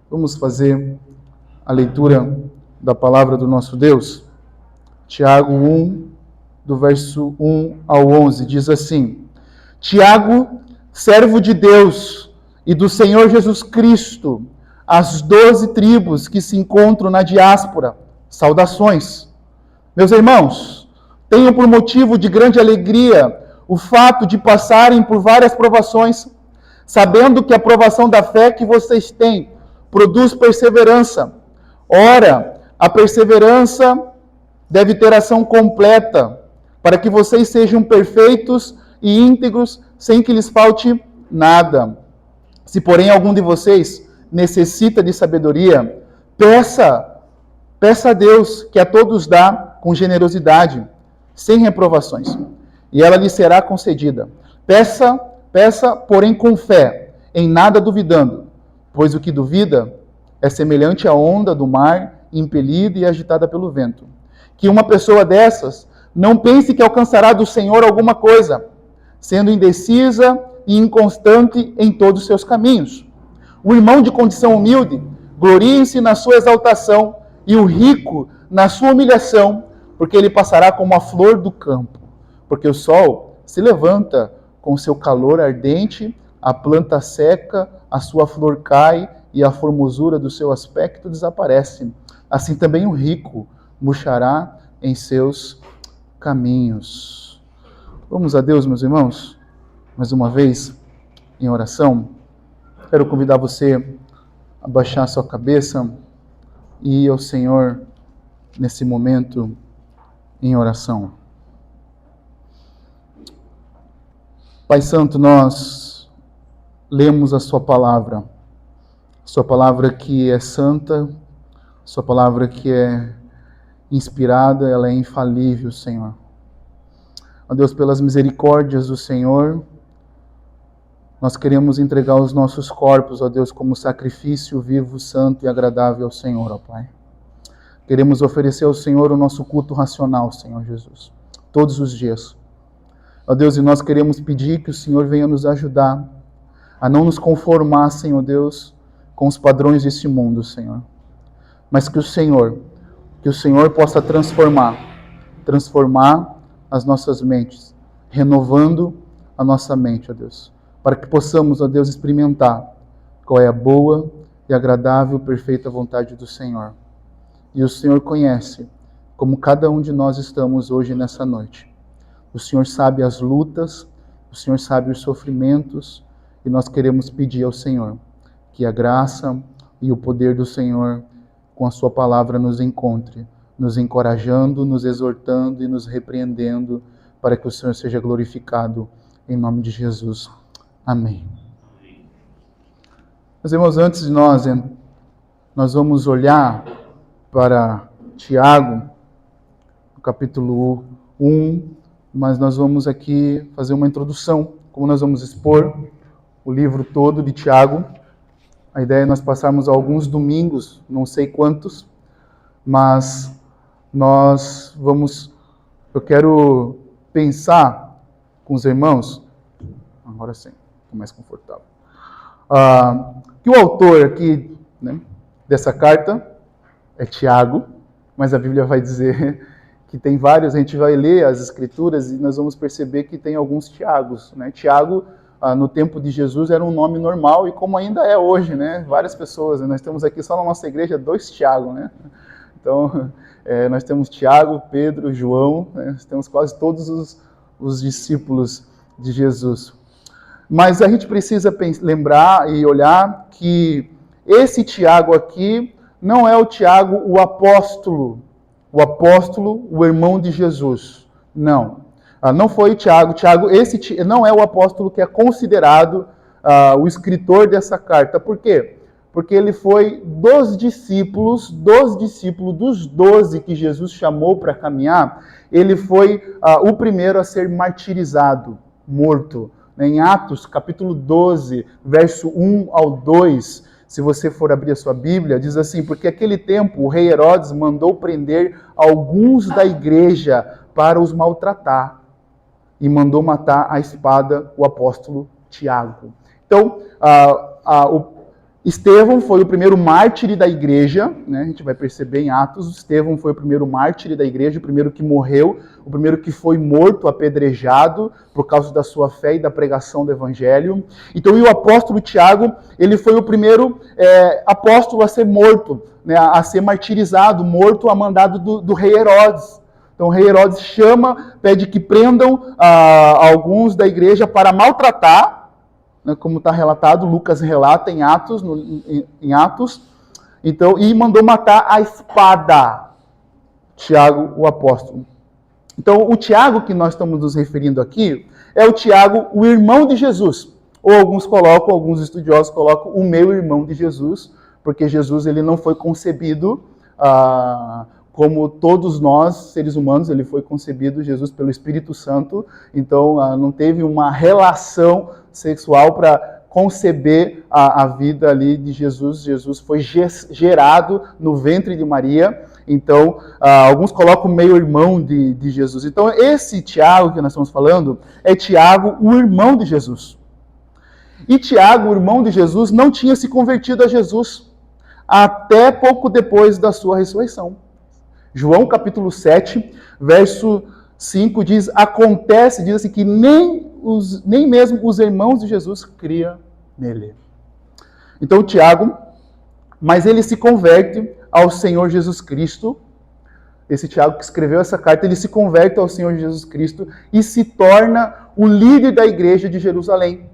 Vamos fazer a leitura da palavra do nosso Deus. Tiago 1, do verso 1 ao 11, diz assim: Tiago, servo de Deus e do Senhor Jesus Cristo, às 12 tribos que se encontram na diáspora, saudações. Meus irmãos, tenham por motivo de grande alegria o fato de passarem por várias provações, sabendo que a provação da fé que vocês têm produz perseverança. Ora, a perseverança deve ter ação completa, para que vocês sejam perfeitos e íntegros, sem que lhes falte nada. Se, porém, algum de vocês necessita de sabedoria, peça a Deus, que a todos dá com generosidade, sem reprovações, e ela lhe será concedida. Peça, porém, com fé, em nada duvidando, pois o que duvida é semelhante à onda do mar, impelida e agitada pelo vento. Que uma pessoa dessas não pense que alcançará do Senhor alguma coisa, sendo indecisa e inconstante em todos os seus caminhos. O irmão de condição humilde glorie-se na sua exaltação, e o rico na sua humilhação, porque ele passará como a flor do campo. Porque o sol se levanta com seu calor ardente, a planta seca, a sua flor cai, e a formosura do seu aspecto desaparece. Assim também o rico murchará em seus caminhos. Vamos a Deus, meus irmãos, mais uma vez, em oração. Quero convidar você a baixar sua cabeça e ir ao Senhor nesse momento em oração. Pai Santo, nós lemos a sua palavra que é santa, sua palavra que é inspirada, ela é infalível, Senhor. Ó Deus, pelas misericórdias do Senhor, nós queremos entregar os nossos corpos, ó Deus, como sacrifício vivo, santo e agradável ao Senhor, ó Pai. Queremos oferecer ao Senhor o nosso culto racional, Senhor Jesus, todos os dias. Ó Deus, e nós queremos pedir que o Senhor venha nos ajudar a não nos conformar, Senhor Deus, com os padrões deste mundo, Senhor. Mas que o Senhor possa transformar as nossas mentes, renovando a nossa mente, ó Deus, para que possamos, ó Deus, experimentar qual é a boa e agradável, perfeita vontade do Senhor. E o Senhor conhece como cada um de nós estamos hoje nessa noite. O Senhor sabe as lutas, o Senhor sabe os sofrimentos, e nós queremos pedir ao Senhor que a graça e o poder do Senhor com a sua palavra nos encontre, nos encorajando, nos exortando e nos repreendendo, para que o Senhor seja glorificado em nome de Jesus. Amém. Meus irmãos, antes de nós vamos olhar para Tiago, no capítulo 1, mas nós vamos aqui fazer uma introdução, como nós vamos expor o livro todo de Tiago. A ideia é nós passarmos alguns domingos, não sei quantos, mas eu quero pensar com os irmãos, agora sim, estou mais confortável, que o autor aqui, né, dessa carta é Tiago, mas a Bíblia vai dizer que tem vários, a gente vai ler as Escrituras e nós vamos perceber que tem alguns Tiagos, né? Tiago, no tempo de Jesus, era um nome normal, e como ainda é hoje, né? Várias pessoas, né? Nós temos aqui só na nossa igreja 2 Tiago, né? Então, nós temos Tiago, Pedro, João, né? Nós temos quase todos os discípulos de Jesus. Mas a gente precisa lembrar e olhar que esse Tiago aqui não é o Tiago, o apóstolo, o irmão de Jesus. Não. Não foi o Tiago. Esse não é o apóstolo que é considerado o escritor dessa carta. Por quê? Porque ele foi dos discípulos dos 12 que Jesus chamou para caminhar, ele foi o primeiro a ser martirizado, morto. Em Atos, capítulo 12, verso 1 ao 2, se você for abrir a sua Bíblia, diz assim: porque naquele tempo o rei Herodes mandou prender alguns da igreja para os maltratar, e mandou matar à espada o apóstolo Tiago. Então, Estevão foi o primeiro mártir da igreja, né? A gente vai perceber em Atos, Estevão foi o primeiro mártir da igreja, o primeiro que morreu, o primeiro que foi morto, apedrejado, por causa da sua fé e da pregação do evangelho. Então, e o apóstolo Tiago, ele foi o primeiro apóstolo a ser morto, né? A ser martirizado, morto a mandado do rei Herodes. Então o rei Herodes pede que prendam alguns da igreja para maltratar, como está relatado, Lucas relata em Atos, então, e mandou matar a espada, Tiago, o apóstolo. Então, o Tiago que nós estamos nos referindo aqui, é o Tiago, o irmão de Jesus, ou alguns estudiosos colocam o meu irmão de Jesus, porque Jesus ele não foi concebido como todos nós, seres humanos, ele foi concebido, Jesus, pelo Espírito Santo, então não teve uma relação sexual para conceber a vida ali de Jesus. Jesus foi gerado no ventre de Maria, então alguns colocam meio-irmão de Jesus. Então esse Tiago que nós estamos falando é Tiago, o irmão de Jesus. E Tiago, o irmão de Jesus, não tinha se convertido a Jesus até pouco depois da sua ressurreição. João capítulo 7, verso 5 diz assim que nem mesmo os irmãos de Jesus criam nele. Então Tiago, mas ele se converte ao Senhor Jesus Cristo. Esse Tiago que escreveu essa carta, ele se converte ao Senhor Jesus Cristo e se torna o líder da igreja de Jerusalém,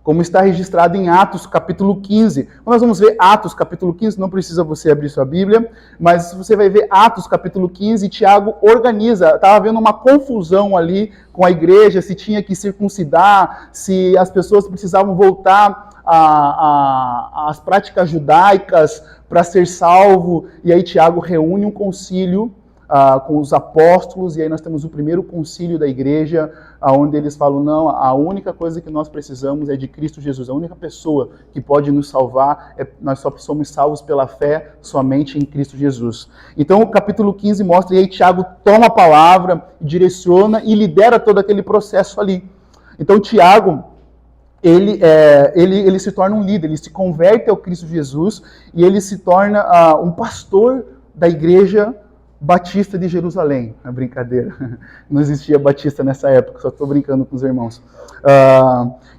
como está registrado em Atos capítulo 15. Nós vamos ver Atos capítulo 15, não precisa você abrir sua Bíblia, mas você vai ver Atos capítulo 15, Tiago organiza, estava havendo uma confusão ali com a igreja, se tinha que circuncidar, se as pessoas precisavam voltar às práticas judaicas para ser salvo, e aí Tiago reúne um concílio com os apóstolos, e aí nós temos o primeiro concílio da igreja, onde eles falam, não, a única coisa que nós precisamos é de Cristo Jesus, a única pessoa que pode nos salvar, nós só somos salvos pela fé somente em Cristo Jesus. Então o capítulo 15 mostra, e aí Tiago toma a palavra, direciona e lidera todo aquele processo ali. Então Tiago, ele se torna um líder, ele se converte ao Cristo Jesus, e ele se torna um pastor da igreja Batista de Jerusalém. É brincadeira, não existia Batista nessa época, só estou brincando com os irmãos.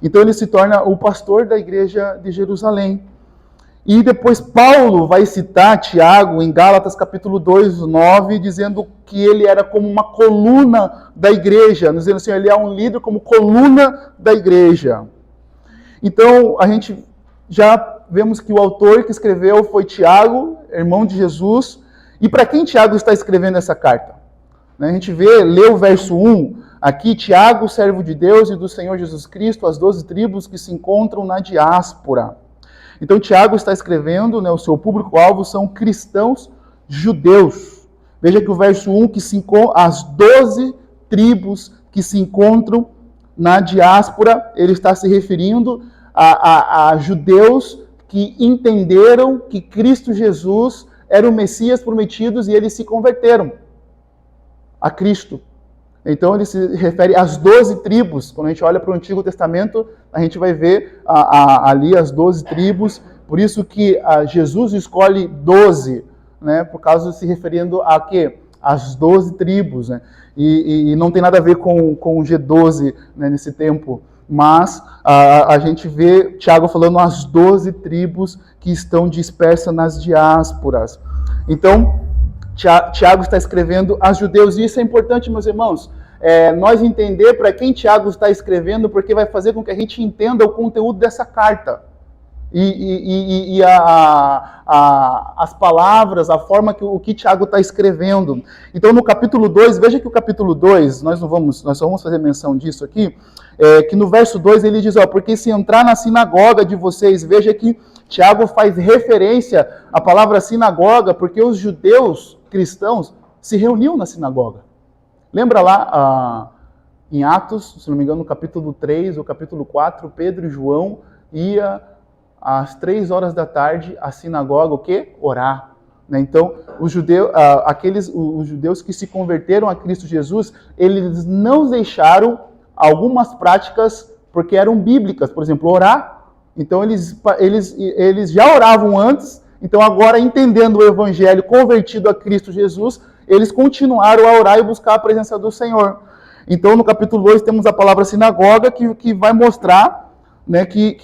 Então ele se torna o pastor da igreja de Jerusalém. E depois Paulo vai citar Tiago em Gálatas capítulo 2, 9, dizendo que ele era como uma coluna da igreja, dizendo assim, ele é um líder como coluna da igreja. Então a gente já vemos que o autor que escreveu foi Tiago, irmão de Jesus. E para quem Tiago está escrevendo essa carta? A gente lê o verso 1, aqui, Tiago, servo de Deus e do Senhor Jesus Cristo, as 12 tribos que se encontram na diáspora. Então Tiago está escrevendo, o seu público-alvo são cristãos judeus. Veja que o verso 1, as 12 tribos que se encontram na diáspora, ele está se referindo a judeus que entenderam que Cristo Jesus era o Messias prometido e eles se converteram a Cristo. Então ele se refere às 12 tribos. Quando a gente olha para o Antigo Testamento, a gente vai ver ali as 12 tribos. Por isso que Jesus escolhe 12, né? Por causa de se referindo a quê? As 12 tribos, né? E não tem nada a ver com o G12, né, nesse tempo. Mas a gente vê Tiago falando as 12 tribos que estão dispersas nas diásporas. Então, Tiago está escrevendo aos judeus, e isso é importante, meus irmãos, nós entender para quem Tiago está escrevendo, porque vai fazer com que a gente entenda o conteúdo dessa carta. E as palavras, a forma o que Tiago está escrevendo. Então, no capítulo 2, veja que o capítulo 2, nós só vamos fazer menção disso aqui, que no verso 2 ele diz, porque se entrar na sinagoga de vocês, veja que Tiago faz referência à palavra sinagoga, porque os judeus cristãos se reuniam na sinagoga. Lembra lá em Atos, se não me engano, no capítulo 3 ou capítulo 4, Pedro e João ia às 3 horas da tarde à sinagoga, o quê? Orar. Então, os judeus que se converteram a Cristo Jesus, eles não deixaram algumas práticas porque eram bíblicas. Por exemplo, orar. Então eles já oravam antes, então agora entendendo o Evangelho, convertido a Cristo Jesus, eles continuaram a orar e buscar a presença do Senhor. Então no capítulo 2 temos a palavra sinagoga, que vai mostrar, né, que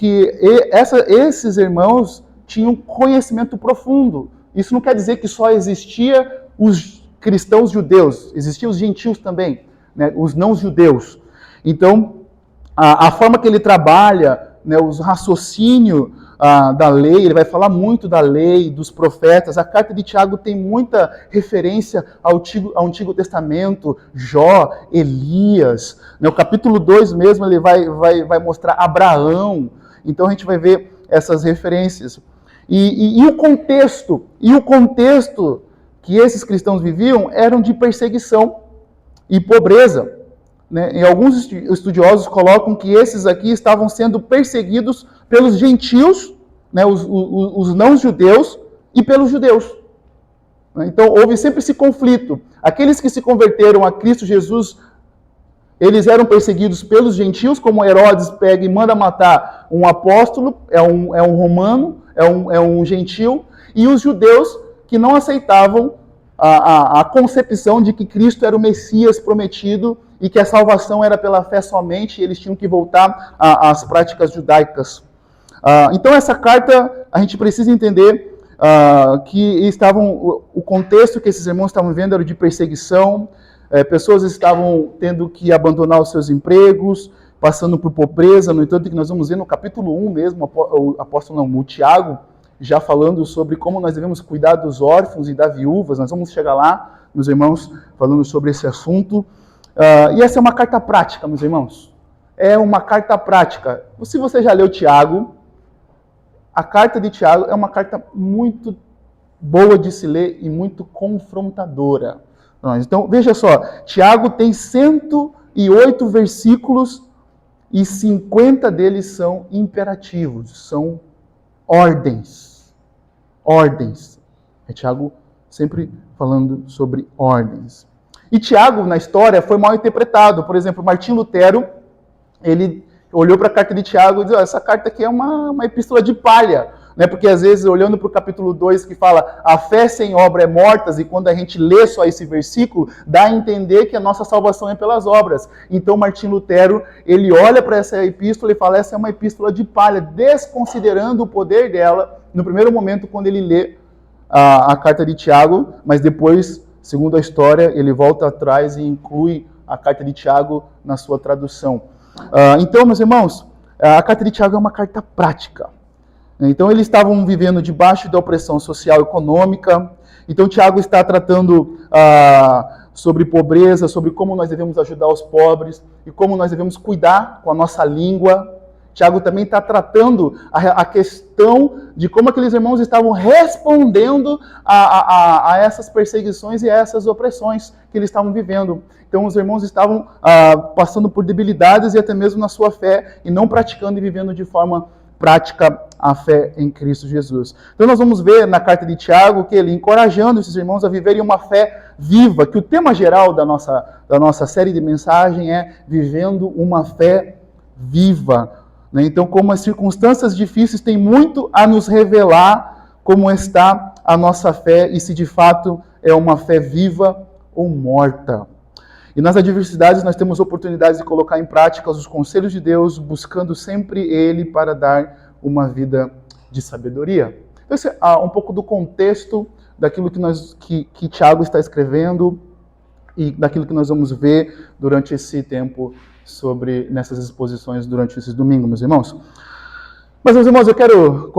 esses irmãos tinham conhecimento profundo. Isso não quer dizer que só existia os cristãos judeus, existiam os gentios também, né, os não-judeus. Então, a forma que ele trabalha, né, os raciocínios da lei, ele vai falar muito da lei, dos profetas. A carta de Tiago tem muita referência ao Antigo Testamento, Jó, Elias. No capítulo 2 mesmo ele vai mostrar Abraão. Então a gente vai ver essas referências. E o contexto que esses cristãos viviam eram de perseguição e pobreza. Né? E alguns estudiosos colocam que esses aqui estavam sendo perseguidos pelos gentios, né, os não-judeus, e pelos judeus. Então houve sempre esse conflito. Aqueles que se converteram a Cristo Jesus, eles eram perseguidos pelos gentios, como Herodes pega e manda matar um apóstolo, é um romano, é um gentil, e os judeus que não aceitavam a concepção de que Cristo era o Messias prometido e que a salvação era pela fé somente, e eles tinham que voltar às práticas judaicas. Então essa carta, a gente precisa entender que o contexto que esses irmãos estavam vivendo era de perseguição, pessoas estavam tendo que abandonar os seus empregos, passando por pobreza. No entanto, que nós vamos ver no capítulo 1 mesmo, o Tiago, já falando sobre como nós devemos cuidar dos órfãos e das viúvas. Nós vamos chegar lá, meus irmãos, falando sobre esse assunto. E essa é uma carta prática, meus irmãos. É uma carta prática. Se você já leu Tiago, a carta de Tiago é uma carta muito boa de se ler e muito confrontadora. Então, veja só, Tiago tem 108 versículos e 50 deles são imperativos, são ordens. Ordens. É Tiago sempre falando sobre ordens. E Tiago, na história, foi mal interpretado. Por exemplo, Martim Lutero, ele olhou para a carta de Tiago e disse, essa carta aqui é uma epístola de palha. Né? Porque às vezes, olhando para o capítulo 2, que fala, a fé sem obra é morta, e quando a gente lê só esse versículo, dá a entender que a nossa salvação é pelas obras. Então, Martim Lutero, ele olha para essa epístola e fala, essa é uma epístola de palha, desconsiderando o poder dela, no primeiro momento, quando ele lê a carta de Tiago, mas depois, segundo a história, ele volta atrás e inclui a carta de Tiago na sua tradução. Então, meus irmãos, a carta de Tiago é uma carta prática. Então, eles estavam vivendo debaixo da opressão social e econômica. Então, Tiago está tratando sobre pobreza, sobre como nós devemos ajudar os pobres e como nós devemos cuidar com a nossa língua. Tiago também está tratando a questão de como aqueles irmãos estavam respondendo a essas perseguições e a essas opressões que eles estavam vivendo. Então, os irmãos estavam passando por debilidades e até mesmo na sua fé e não praticando e vivendo de forma prática a fé em Cristo Jesus. Então, nós vamos ver na carta de Tiago que ele encorajando esses irmãos a viverem uma fé viva, que o tema geral da nossa série de mensagem é vivendo uma fé viva. Então, como as circunstâncias difíceis têm muito a nos revelar como está a nossa fé e se de fato é uma fé viva ou morta. E nas adversidades nós temos oportunidades de colocar em prática os conselhos de Deus, buscando sempre Ele para dar uma vida de sabedoria. Então, esse é um pouco do contexto daquilo que Tiago está escrevendo e daquilo que nós vamos ver durante esse tempo nessas exposições durante esses domingos, meus irmãos. Mas, meus irmãos, eu quero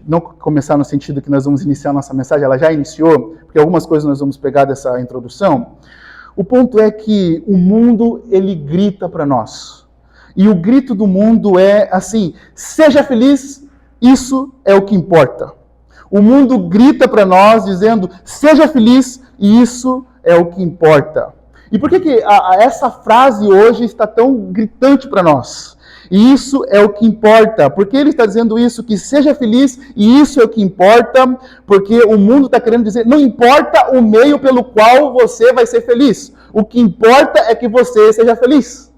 não começar no sentido que nós vamos iniciar a nossa mensagem, ela já iniciou, porque algumas coisas nós vamos pegar dessa introdução. O ponto é que o mundo, ele grita para nós. E o grito do mundo é assim, seja feliz, isso é o que importa. O mundo grita para nós dizendo, seja feliz, e isso é o que importa. E por que essa frase hoje está tão gritante para nós? E isso é o que importa. Por que ele está dizendo isso? Que seja feliz e isso é o que importa. Porque o mundo está querendo dizer, não importa o meio pelo qual você vai ser feliz. O que importa é que você seja feliz.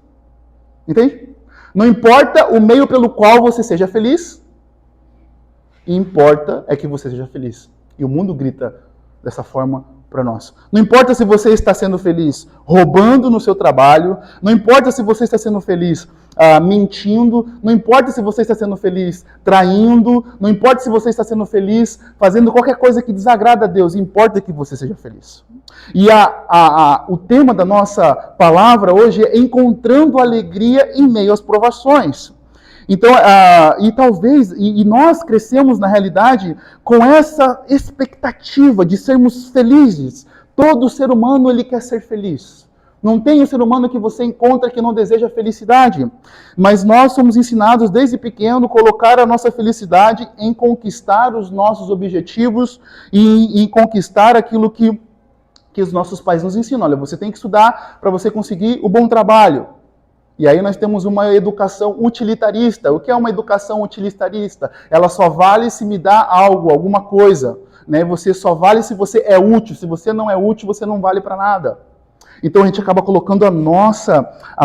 Entende? Não importa o meio pelo qual você seja feliz, importa é que você seja feliz. E o mundo grita dessa forma para nós. Não importa se você está sendo feliz roubando no seu trabalho, não importa se você está sendo feliz mentindo, não importa se você está sendo feliz traindo, não importa se você está sendo feliz fazendo qualquer coisa que desagrada a Deus, importa que você seja feliz. E o tema da nossa palavra hoje é encontrando alegria em meio às provações. Então, e nós crescemos na realidade com essa expectativa de sermos felizes. Todo ser humano ele quer ser feliz. Não tem um ser humano que você encontra que não deseja felicidade. Mas nós somos ensinados desde pequeno a colocar a nossa felicidade em conquistar os nossos objetivos e em conquistar aquilo que os nossos pais nos ensinam. Olha, você tem que estudar para você conseguir o bom trabalho. E aí nós temos uma educação utilitarista. O que é uma educação utilitarista? Ela só vale se me dá algo, alguma coisa. Né? Você só vale se você é útil. Se você não é útil, você não vale para nada. Então a gente acaba colocando a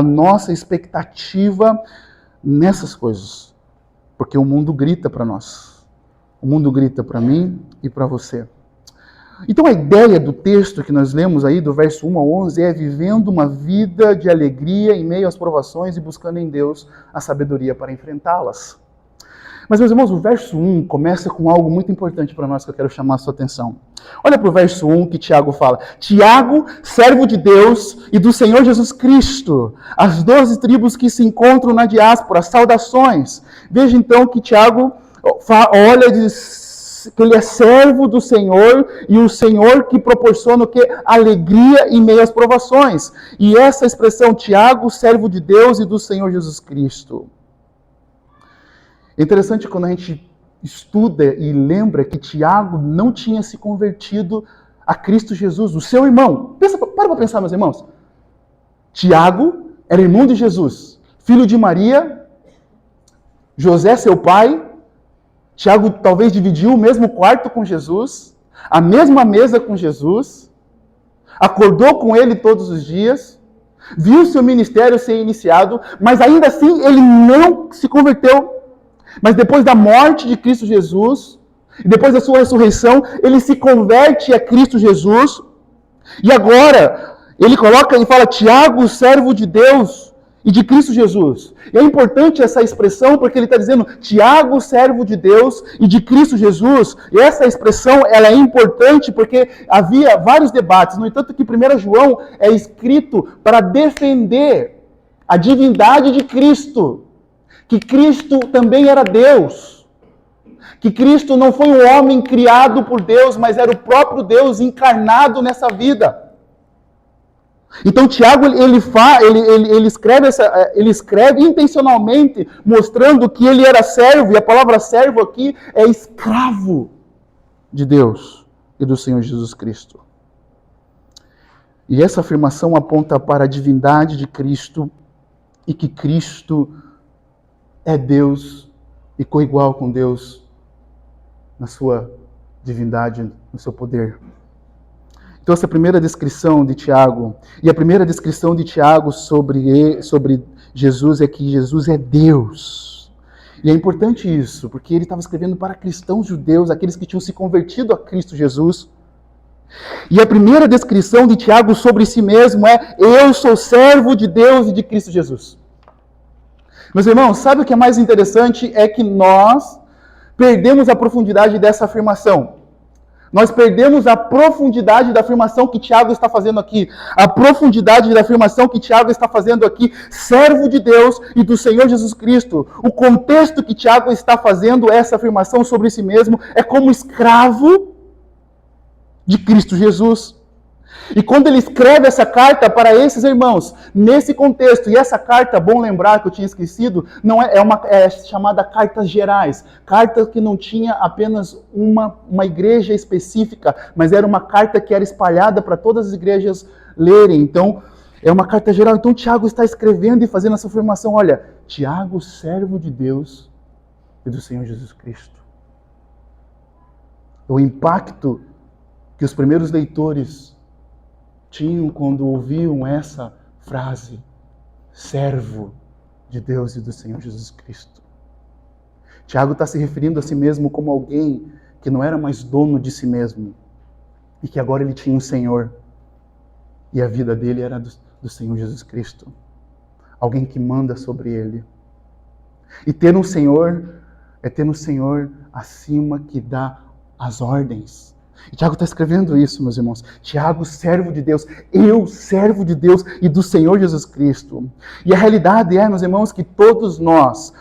nossa expectativa nessas coisas. Porque o mundo grita para nós. O mundo grita para mim e para você. Então a ideia do texto que nós lemos aí, do verso 1 ao 11, é vivendo uma vida de alegria em meio às provações e buscando em Deus a sabedoria para enfrentá-las. Mas, meus irmãos, o verso 1 começa com algo muito importante para nós que eu quero chamar a sua atenção. Olha para o verso 1 que Tiago fala. Tiago, servo de Deus e do Senhor Jesus Cristo, as 12 tribos que se encontram na diáspora, saudações. Veja então que Tiago olha e diz que ele é servo do Senhor e o Senhor que proporciona o que? Alegria em meio às provações. E essa expressão, Tiago, servo de Deus e do Senhor Jesus Cristo. É interessante quando a gente estuda e lembra que Tiago não tinha se convertido a Cristo Jesus, o seu irmão. Para pensar, meus irmãos. Tiago era irmão de Jesus, filho de Maria, José, seu pai. Tiago talvez dividiu o mesmo quarto com Jesus, a mesma mesa com Jesus, acordou com ele todos os dias, viu seu ministério ser iniciado, mas ainda assim ele não se converteu. Mas depois da morte de Cristo Jesus, e depois da sua ressurreição, ele se converte a Cristo Jesus, e agora ele coloca e fala, Tiago, servo de Deus e de Cristo Jesus. E é importante essa expressão porque ele está dizendo Tiago, servo de Deus e de Cristo Jesus. E essa expressão ela é importante porque havia vários debates. No entanto que 1 João é escrito para defender a divindade de Cristo. Que Cristo também era Deus. Que Cristo não foi um homem criado por Deus, mas era o próprio Deus encarnado nessa vida. Então Tiago ele escreve intencionalmente mostrando que ele era servo, e a palavra servo aqui é escravo de Deus e do Senhor Jesus Cristo. E essa afirmação aponta para a divindade de Cristo e que Cristo é Deus e coigual com Deus na sua divindade, no seu poder. Então essa é a primeira descrição de Tiago. E a primeira descrição de Tiago sobre Jesus é que Jesus é Deus. E é importante isso, porque ele estava escrevendo para cristãos judeus, aqueles que tinham se convertido a Cristo Jesus. E a primeira descrição de Tiago sobre si mesmo é: eu sou servo de Deus e de Cristo Jesus. Meus irmãos, sabe o que é mais interessante? É que nós perdemos a profundidade dessa afirmação. Nós perdemos a profundidade da afirmação que Tiago está fazendo aqui. A profundidade da afirmação que Tiago está fazendo aqui, servo de Deus e do Senhor Jesus Cristo. O contexto que Tiago está fazendo essa afirmação sobre si mesmo é como escravo de Cristo Jesus. E quando ele escreve essa carta para esses irmãos, nesse contexto, e essa carta, bom lembrar que eu tinha esquecido, não é chamada cartas gerais, carta que não tinha apenas uma igreja específica, mas era uma carta que era espalhada para todas as igrejas lerem. Então, é uma carta geral. Então, Tiago está escrevendo e fazendo essa afirmação, olha, Tiago, servo de Deus e do Senhor Jesus Cristo. O impacto que os primeiros leitores tinham quando ouviam essa frase, servo de Deus e do Senhor Jesus Cristo. Tiago está se referindo a si mesmo como alguém que não era mais dono de si mesmo e que agora ele tinha um Senhor e a vida dele era do Senhor Jesus Cristo. Alguém que manda sobre ele. E ter um Senhor é ter um Senhor acima que dá as ordens. E Tiago está escrevendo isso, meus irmãos. Tiago, servo de Deus, eu, servo de Deus e do Senhor Jesus Cristo. E a realidade é, meus irmãos, que todos nós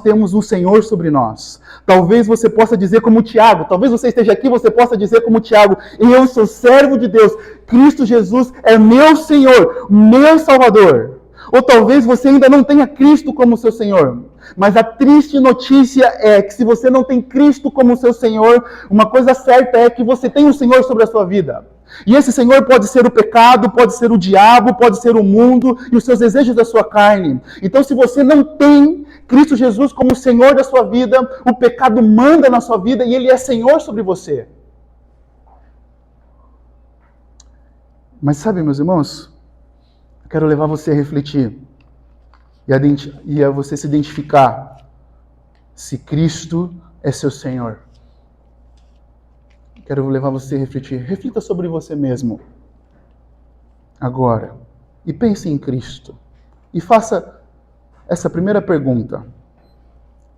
temos um Senhor sobre nós. Talvez você possa dizer como Tiago, talvez você esteja aqui, você possa dizer como Tiago, eu sou servo de Deus, Cristo Jesus é meu Senhor, meu Salvador. Ou talvez você ainda não tenha Cristo como seu Senhor. Mas a triste notícia é que se você não tem Cristo como seu Senhor, uma coisa certa é que você tem um Senhor sobre a sua vida. E esse Senhor pode ser o pecado, pode ser o diabo, pode ser o mundo e os seus desejos da sua carne. Então, se você não tem Cristo Jesus como Senhor da sua vida, o pecado manda na sua vida e Ele é Senhor sobre você. Mas sabe, meus irmãos, eu quero levar você a refletir e a você se identificar se Cristo é seu Senhor. Quero levar você a refletir. Reflita sobre você mesmo agora e pense em Cristo. E faça essa primeira pergunta.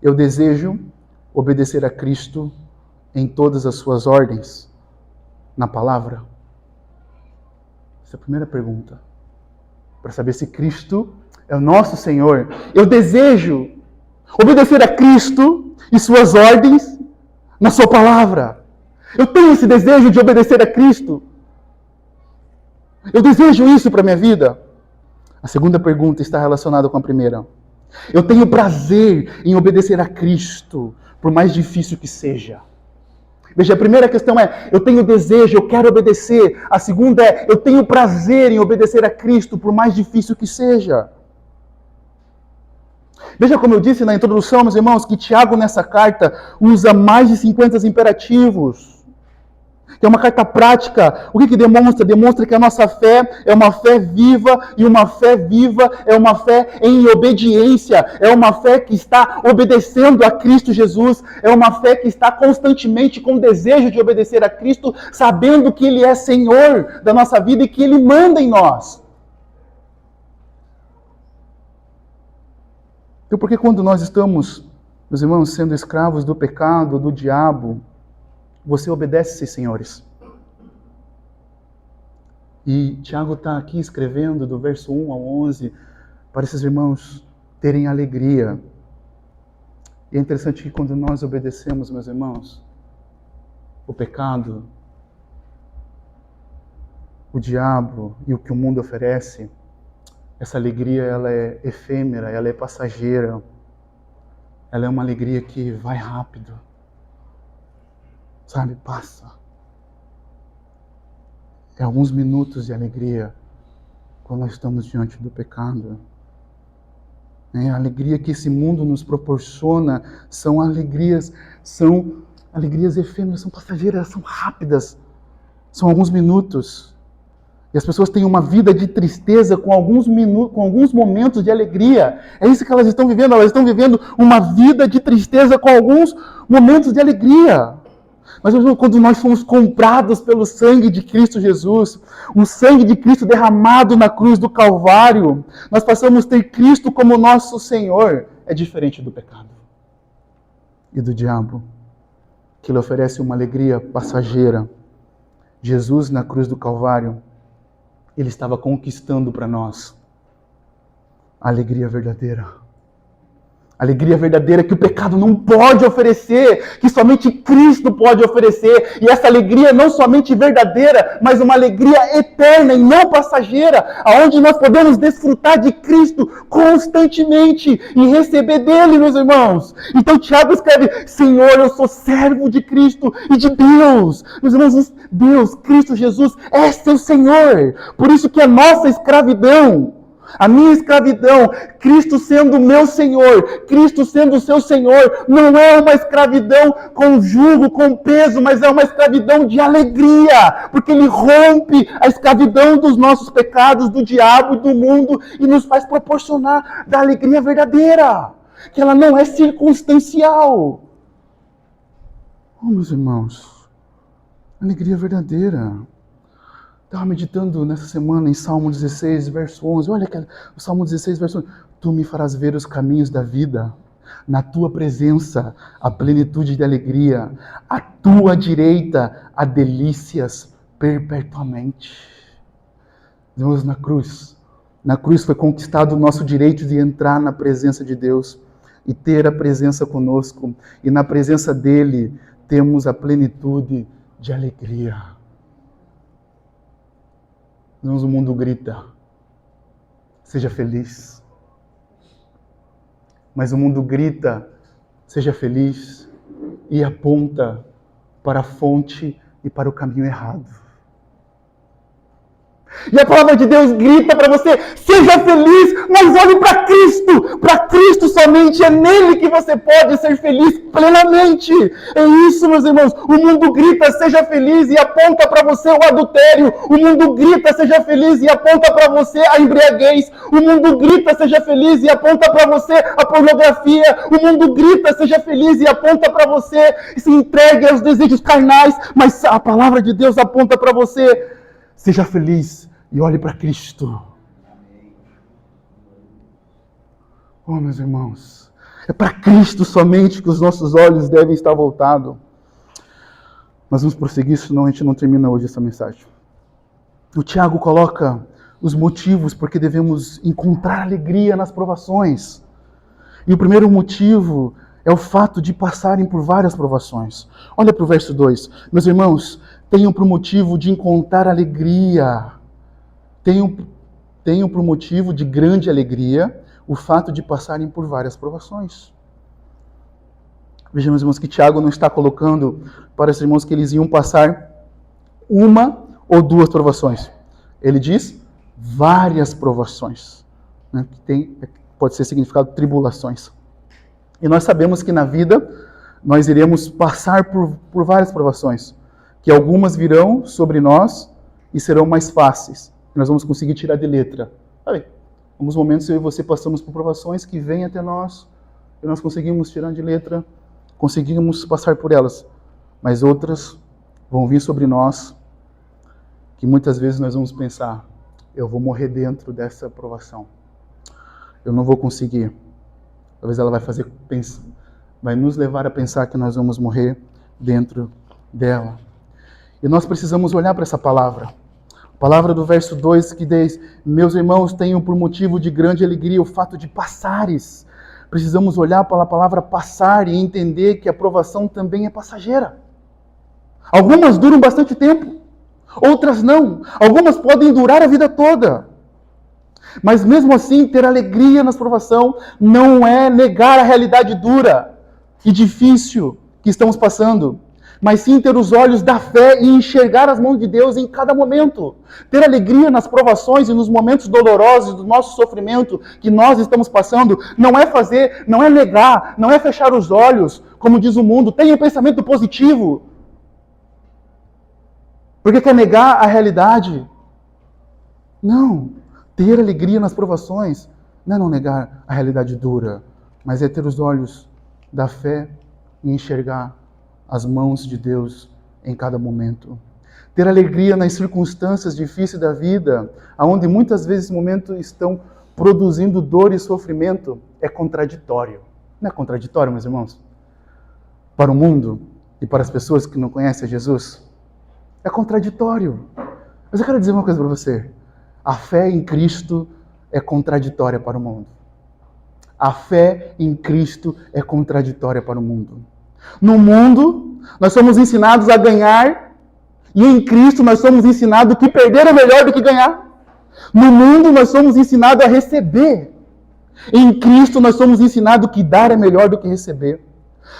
Eu desejo obedecer a Cristo em todas as suas ordens na palavra? Essa é a primeira pergunta. Para saber se Cristo é o nosso Senhor. Eu desejo obedecer a Cristo e suas ordens na sua palavra. Eu tenho esse desejo de obedecer a Cristo. Eu desejo isso para a minha vida. A segunda pergunta está relacionada com a primeira. Eu tenho prazer em obedecer a Cristo, por mais difícil que seja. Veja, a primeira questão é, eu tenho desejo, eu quero obedecer. A segunda é, eu tenho prazer em obedecer a Cristo, por mais difícil que seja. Veja como eu disse na introdução, meus irmãos, que Tiago nessa carta usa mais de 50 imperativos. Que é uma carta prática. O que demonstra? Demonstra que a nossa fé é uma fé viva, e uma fé viva é uma fé em obediência. É uma fé que está obedecendo a Cristo Jesus. É uma fé que está constantemente com desejo de obedecer a Cristo, sabendo que Ele é Senhor da nossa vida e que Ele manda em nós. Então, porque quando nós estamos, meus irmãos, sendo escravos do pecado, do diabo, você obedece esses senhores. E Tiago está aqui escrevendo do verso 1 ao 11 para esses irmãos terem alegria. E é interessante que quando nós obedecemos, meus irmãos, o pecado, o diabo e o que o mundo oferece, essa alegria ela é efêmera, ela é passageira. Ela é uma alegria que vai rápido. Sabe, passa. É alguns minutos de alegria quando nós estamos diante do pecado. A alegria que esse mundo nos proporciona são alegrias efêmeras, são passageiras, são rápidas. São alguns minutos. E as pessoas têm uma vida de tristeza com alguns momentos de alegria. É isso que elas estão vivendo. Elas estão vivendo uma vida de tristeza com alguns momentos de alegria. Mas quando nós fomos comprados pelo sangue de Cristo Jesus, o sangue de Cristo derramado na cruz do Calvário, nós passamos a ter Cristo como nosso Senhor. É diferente do pecado e do diabo, que lhe oferece uma alegria passageira. Jesus na cruz do Calvário, Ele estava conquistando para nós a alegria verdadeira. Alegria verdadeira que o pecado não pode oferecer, que somente Cristo pode oferecer. E essa alegria não somente verdadeira, mas uma alegria eterna e não passageira, aonde nós podemos desfrutar de Cristo constantemente e receber dele, meus irmãos. Então Tiago escreve, Senhor, eu sou servo de Cristo e de Deus. Meus irmãos, Deus, Cristo Jesus, é seu Senhor. Por isso que a nossa escravidão, A minha escravidão, Cristo sendo meu Senhor, Cristo sendo o seu Senhor, não é uma escravidão com jugo, com peso, mas é uma escravidão de alegria, porque Ele rompe a escravidão dos nossos pecados, do diabo e do mundo, e nos faz proporcionar da alegria verdadeira, que ela não é circunstancial. Oh, meus irmãos, alegria verdadeira. Estava meditando nessa semana em Salmo 16, verso 11. Olha o Salmo 16, verso 11. Tu me farás ver os caminhos da vida. Na tua presença, a plenitude de alegria. À tua direita, há delícias perpetuamente. Deus, na cruz foi conquistado o nosso direito de entrar na presença de Deus e ter a presença conosco. E na presença dele, temos a plenitude de alegria. Irmãos, o mundo grita, seja feliz. Mas o mundo grita, seja feliz, e aponta para a fonte e para o caminho errado. E a palavra de Deus grita para você, seja feliz, mas olhe para Cristo somente, é nele que você pode ser feliz plenamente. É isso, meus irmãos, o mundo grita, seja feliz, e aponta para você o adultério, o mundo grita, seja feliz, e aponta para você a embriaguez, o mundo grita, seja feliz, e aponta para você a pornografia, o mundo grita, seja feliz, e aponta para você, e se entregue aos desejos carnais, mas a palavra de Deus aponta para você, seja feliz e olhe para Cristo. Oh, meus irmãos, é para Cristo somente que os nossos olhos devem estar voltados. Mas vamos prosseguir, senão a gente não termina hoje essa mensagem. O Tiago coloca os motivos porque devemos encontrar alegria nas provações. E o primeiro motivo é o fato de passarem por várias provações. Olha para o verso 2. Meus irmãos, tenham por motivo de encontrar alegria. Tenham por motivo de grande alegria o fato de passarem por várias provações. Vejam, meus irmãos, que Tiago não está colocando para os irmãos que eles iam passar uma ou duas provações. Ele diz várias provações, né? Que pode ser significado tribulações. E nós sabemos que na vida nós iremos passar por várias provações, que algumas virão sobre nós e serão mais fáceis. Nós vamos conseguir tirar de letra. Sabe? Alguns momentos eu e você passamos por provações que vêm até nós e nós conseguimos tirar de letra, conseguimos passar por elas. Mas outras vão vir sobre nós que muitas vezes nós vamos pensar, eu vou morrer dentro dessa provação. Eu não vou conseguir. Talvez ela vai nos levar a pensar que nós vamos morrer dentro dela. E nós precisamos olhar para essa palavra. A palavra do verso 2 que diz, meus irmãos, tenham por motivo de grande alegria o fato de passares. Precisamos olhar para a palavra passar e entender que a provação também é passageira. Algumas duram bastante tempo, outras não. Algumas podem durar a vida toda. Mas mesmo assim, ter alegria nas provações não é negar a realidade dura e difícil que estamos passando, mas sim ter os olhos da fé e enxergar as mãos de Deus em cada momento. Ter alegria nas provações e nos momentos dolorosos do nosso sofrimento que nós estamos passando não é negar, não é fechar os olhos, como diz o mundo. Tenha um pensamento positivo. Porque quer negar a realidade? Não. Ter alegria nas provações não é não negar a realidade dura, mas é ter os olhos da fé e enxergar as mãos de Deus em cada momento. Ter alegria nas circunstâncias difíceis da vida, onde muitas vezes esses momentos estão produzindo dor e sofrimento, é contraditório. Não é contraditório, meus irmãos? Para o mundo e para as pessoas que não conhecem Jesus, é contraditório. Mas eu quero dizer uma coisa para você. A fé em Cristo é contraditória para o mundo. A fé em Cristo é contraditória para o mundo. No mundo, nós somos ensinados a ganhar, e em Cristo nós somos ensinados que perder é melhor do que ganhar. No mundo, nós somos ensinados a receber. Em Cristo, nós somos ensinados que dar é melhor do que receber.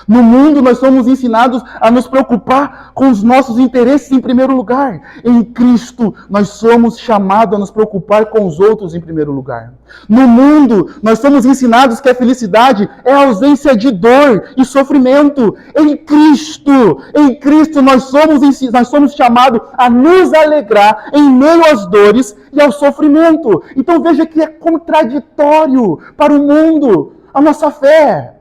No mundo, nós somos ensinados a nos preocupar com os nossos interesses em primeiro lugar. Em Cristo, nós somos chamados a nos preocupar com os outros em primeiro lugar. No mundo, nós somos ensinados que a felicidade é a ausência de dor e sofrimento. Em Cristo, nós somos chamados a nos alegrar em meio às dores e ao sofrimento. Então veja que é contraditório para o mundo a nossa fé.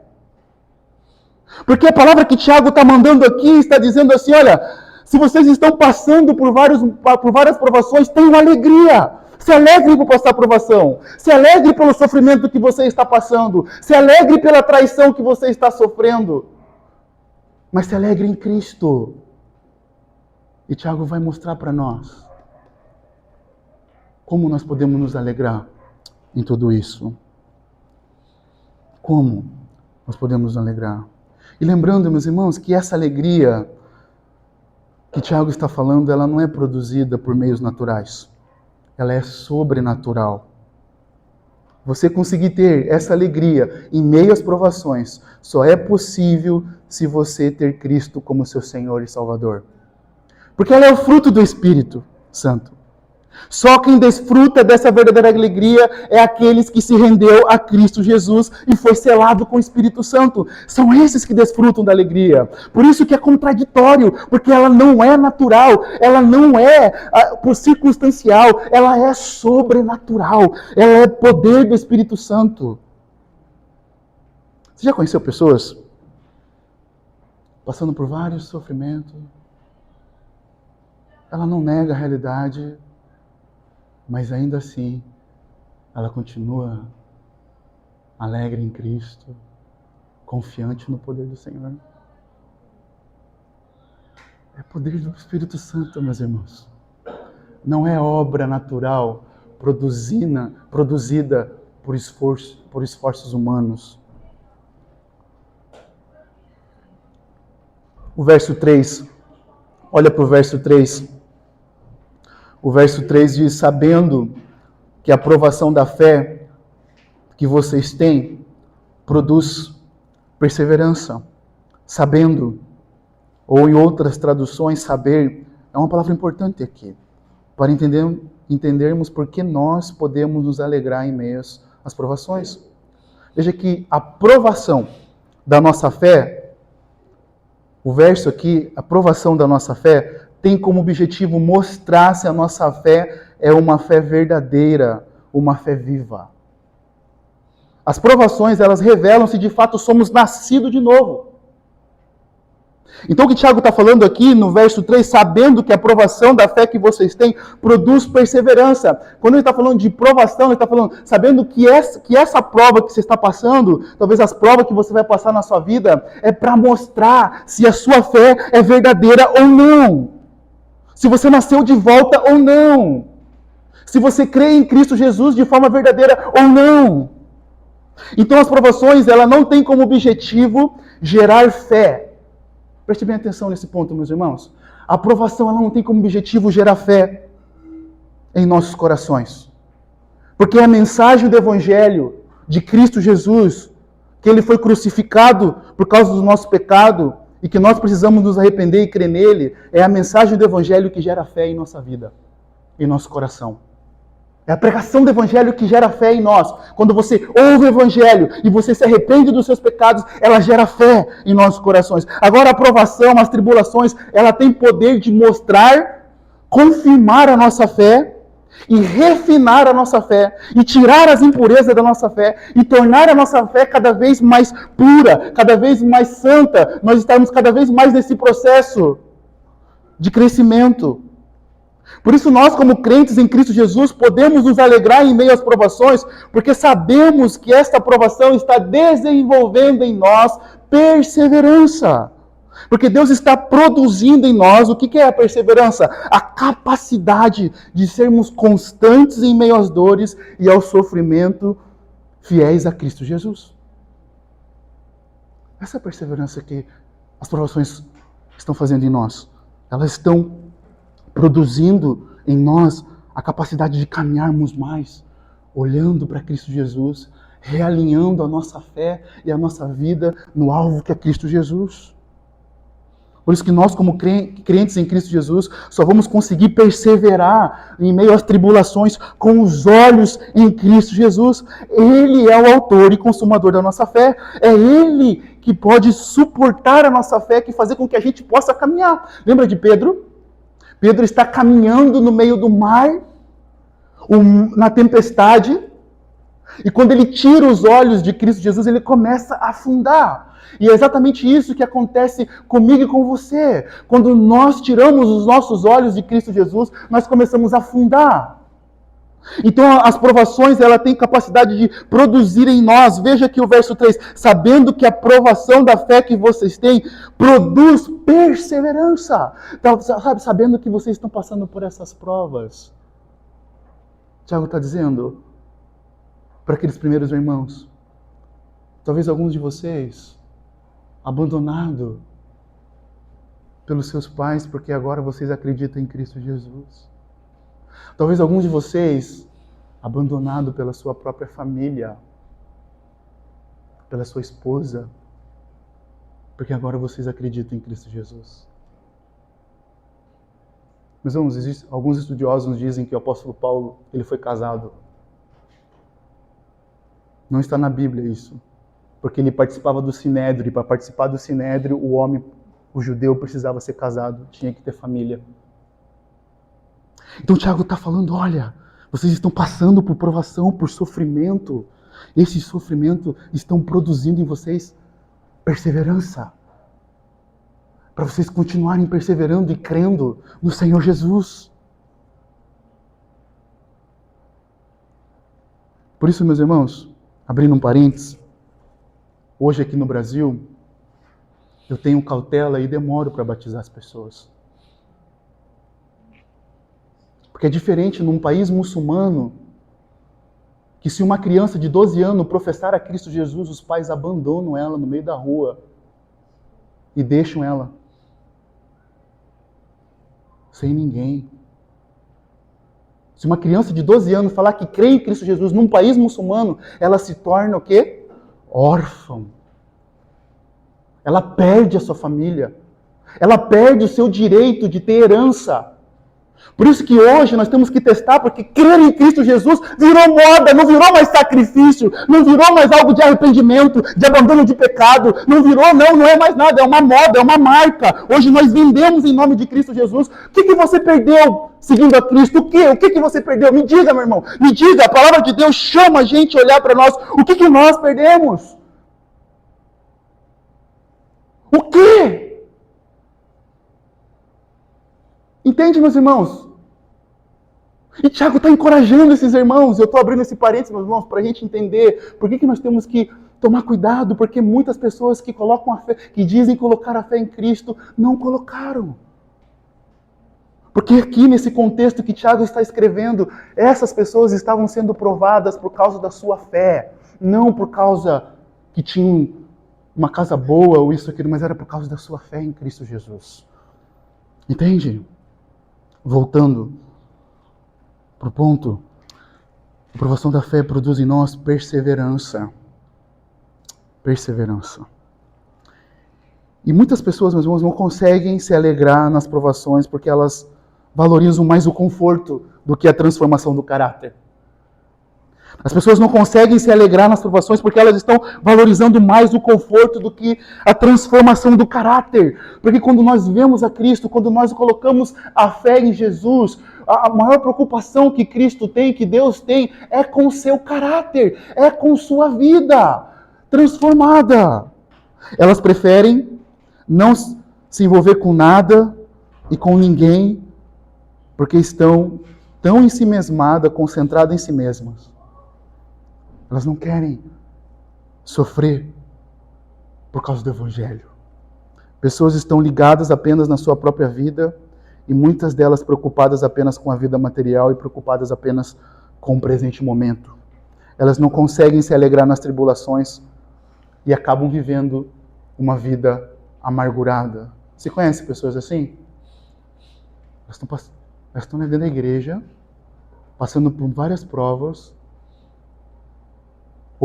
Porque a palavra que Tiago está mandando aqui está dizendo assim, olha, se vocês estão passando por várias provações, tenham alegria. Se alegre por passar provação. Se alegre pelo sofrimento que você está passando. Se alegre pela traição que você está sofrendo. Mas se alegre em Cristo. E Tiago vai mostrar para nós como nós podemos nos alegrar em tudo isso. Como nós podemos nos alegrar? E lembrando, meus irmãos, que essa alegria que Tiago está falando, ela não é produzida por meios naturais. Ela é sobrenatural. Você conseguir ter essa alegria em meio às provações só é possível se você ter Cristo como seu Senhor e Salvador. Porque ela é o fruto do Espírito Santo. Só quem desfruta dessa verdadeira alegria é aqueles que se rendeu a Cristo Jesus e foi selado com o Espírito Santo. São esses que desfrutam da alegria. Por isso que é contraditório, porque ela não é natural, ela não é por circunstancial, ela é sobrenatural, ela é poder do Espírito Santo. Você já conheceu pessoas passando por vários sofrimentos? Ela não nega a realidade, mas ainda assim, ela continua alegre em Cristo, confiante no poder do Senhor. É poder do Espírito Santo, meus irmãos. Não é obra natural produzida por esforços humanos. O verso 3, olha para o verso 3. O verso 3 diz, sabendo que a provação da fé que vocês têm produz perseverança. Sabendo, ou em outras traduções, saber, é uma palavra importante aqui, para entendermos por que nós podemos nos alegrar em meio às provações. Veja que a provação da nossa fé, o verso aqui, a provação da nossa fé, tem como objetivo mostrar se a nossa fé é uma fé verdadeira, uma fé viva. As provações, elas revelam se de fato somos nascidos de novo. Então o que Tiago está falando aqui no verso 3, sabendo que a provação da fé que vocês têm produz perseverança. Quando ele está falando de provação, ele está falando, sabendo que essa prova que você está passando, talvez as provas que você vai passar na sua vida, é para mostrar se a sua fé é verdadeira ou não. Se você nasceu de volta ou não. Se você crê em Cristo Jesus de forma verdadeira ou não. Então as provações, ela não tem como objetivo gerar fé. Preste bem atenção nesse ponto, meus irmãos. A provação, ela não tem como objetivo gerar fé em nossos corações. Porque a mensagem do Evangelho de Cristo Jesus, que Ele foi crucificado por causa do nosso pecado, e que nós precisamos nos arrepender e crer nele, é a mensagem do Evangelho que gera fé em nossa vida, em nosso coração. É a pregação do Evangelho que gera fé em nós. Quando você ouve o Evangelho e você se arrepende dos seus pecados, ela gera fé em nossos corações. Agora a provação, as tribulações, ela tem poder de mostrar, confirmar a nossa fé, e refinar a nossa fé, e tirar as impurezas da nossa fé, e tornar a nossa fé cada vez mais pura, cada vez mais santa, nós estamos cada vez mais nesse processo de crescimento. Por isso nós, como crentes em Cristo Jesus, podemos nos alegrar em meio às provações, porque sabemos que esta provação está desenvolvendo em nós perseverança. Porque Deus está produzindo em nós, o que é a perseverança? A capacidade de sermos constantes em meio às dores e ao sofrimento, fiéis a Cristo Jesus. Essa é a perseverança que as provações estão fazendo em nós. Elas estão produzindo em nós a capacidade de caminharmos mais, olhando para Cristo Jesus, realinhando a nossa fé e a nossa vida no alvo que é Cristo Jesus. Por isso que nós, como crentes em Cristo Jesus, só vamos conseguir perseverar em meio às tribulações com os olhos em Cristo Jesus. Ele é o autor e consumador da nossa fé. É Ele que pode suportar a nossa fé, que fazer com que a gente possa caminhar. Lembra de Pedro? Pedro está caminhando no meio do mar, na tempestade, e quando ele tira os olhos de Cristo Jesus, ele começa a afundar. E é exatamente isso que acontece comigo e com você. Quando nós tiramos os nossos olhos de Cristo Jesus, nós começamos a afundar. Então as provações, ela tem capacidade de produzir em nós. Veja aqui o verso 3. Sabendo que a provação da fé que vocês têm produz perseverança. Então, sabe, sabendo que vocês estão passando por essas provas. Tiago está dizendo para aqueles primeiros irmãos, talvez alguns de vocês, abandonado pelos seus pais, porque agora vocês acreditam em Cristo Jesus. Talvez alguns de vocês, abandonado pela sua própria família, pela sua esposa, porque agora vocês acreditam em Cristo Jesus. Meus irmãos, alguns estudiosos dizem que o apóstolo Paulo, ele foi casado. Não está na Bíblia isso. Porque ele participava do Sinédrio, e para participar do Sinédrio, o judeu precisava ser casado, tinha que ter família. Então Tiago está falando, olha, vocês estão passando por provação, por sofrimento. Esse sofrimento estão produzindo em vocês perseverança. Para vocês continuarem perseverando e crendo no Senhor Jesus. Por isso, meus irmãos, abrindo um parênteses, hoje aqui no Brasil, eu tenho cautela e demoro para batizar as pessoas. Porque é diferente num país muçulmano, que se uma criança de 12 anos professar a Cristo Jesus, os pais abandonam ela no meio da rua e deixam ela sem ninguém. Se uma criança de 12 anos falar que crê em Cristo Jesus num país muçulmano, ela se torna o quê? Órfã. Ela perde a sua família. Ela perde o seu direito de ter herança. Por isso que hoje nós temos que testar, porque crer em Cristo Jesus virou moda, não virou mais sacrifício, não virou mais algo de arrependimento, de abandono de pecado, não é mais nada, é uma moda, é uma marca. Hoje nós vendemos em nome de Cristo Jesus. O que você perdeu seguindo a Cristo? O que você perdeu? Me diga, meu irmão, me diga, a palavra de Deus chama a gente a olhar para nós. O que nós perdemos? O quê? Entende, meus irmãos? E Tiago está encorajando esses irmãos. Eu estou abrindo esse parênteses, meus irmãos, para a gente entender por que nós temos que tomar cuidado, porque muitas pessoas que colocam a fé, que dizem colocar a fé em Cristo, não colocaram. Porque aqui nesse contexto que Tiago está escrevendo, essas pessoas estavam sendo provadas por causa da sua fé, não por causa que tinham uma casa boa ou isso, aquilo, mas era por causa da sua fé em Cristo Jesus. Entende? Voltando para o ponto, a provação da fé produz em nós perseverança. Perseverança. E muitas pessoas, meus irmãos, não conseguem se alegrar nas provações porque elas valorizam mais o conforto do que a transformação do caráter. As pessoas não conseguem se alegrar nas provações porque elas estão valorizando mais o conforto do que a transformação do caráter. Porque quando nós vemos a Cristo, quando nós colocamos a fé em Jesus, a maior preocupação que Cristo tem, que Deus tem, é com o seu caráter, é com sua vida transformada. Elas preferem não se envolver com nada e com ninguém, porque estão tão em si mesmadas, concentradas em si mesmas. Elas não querem sofrer por causa do Evangelho. Pessoas estão ligadas apenas na sua própria vida e muitas delas preocupadas apenas com a vida material e preocupadas apenas com o presente momento. Elas não conseguem se alegrar nas tribulações e acabam vivendo uma vida amargurada. Você conhece pessoas assim? Elas estão dentro da igreja, passando por várias provas,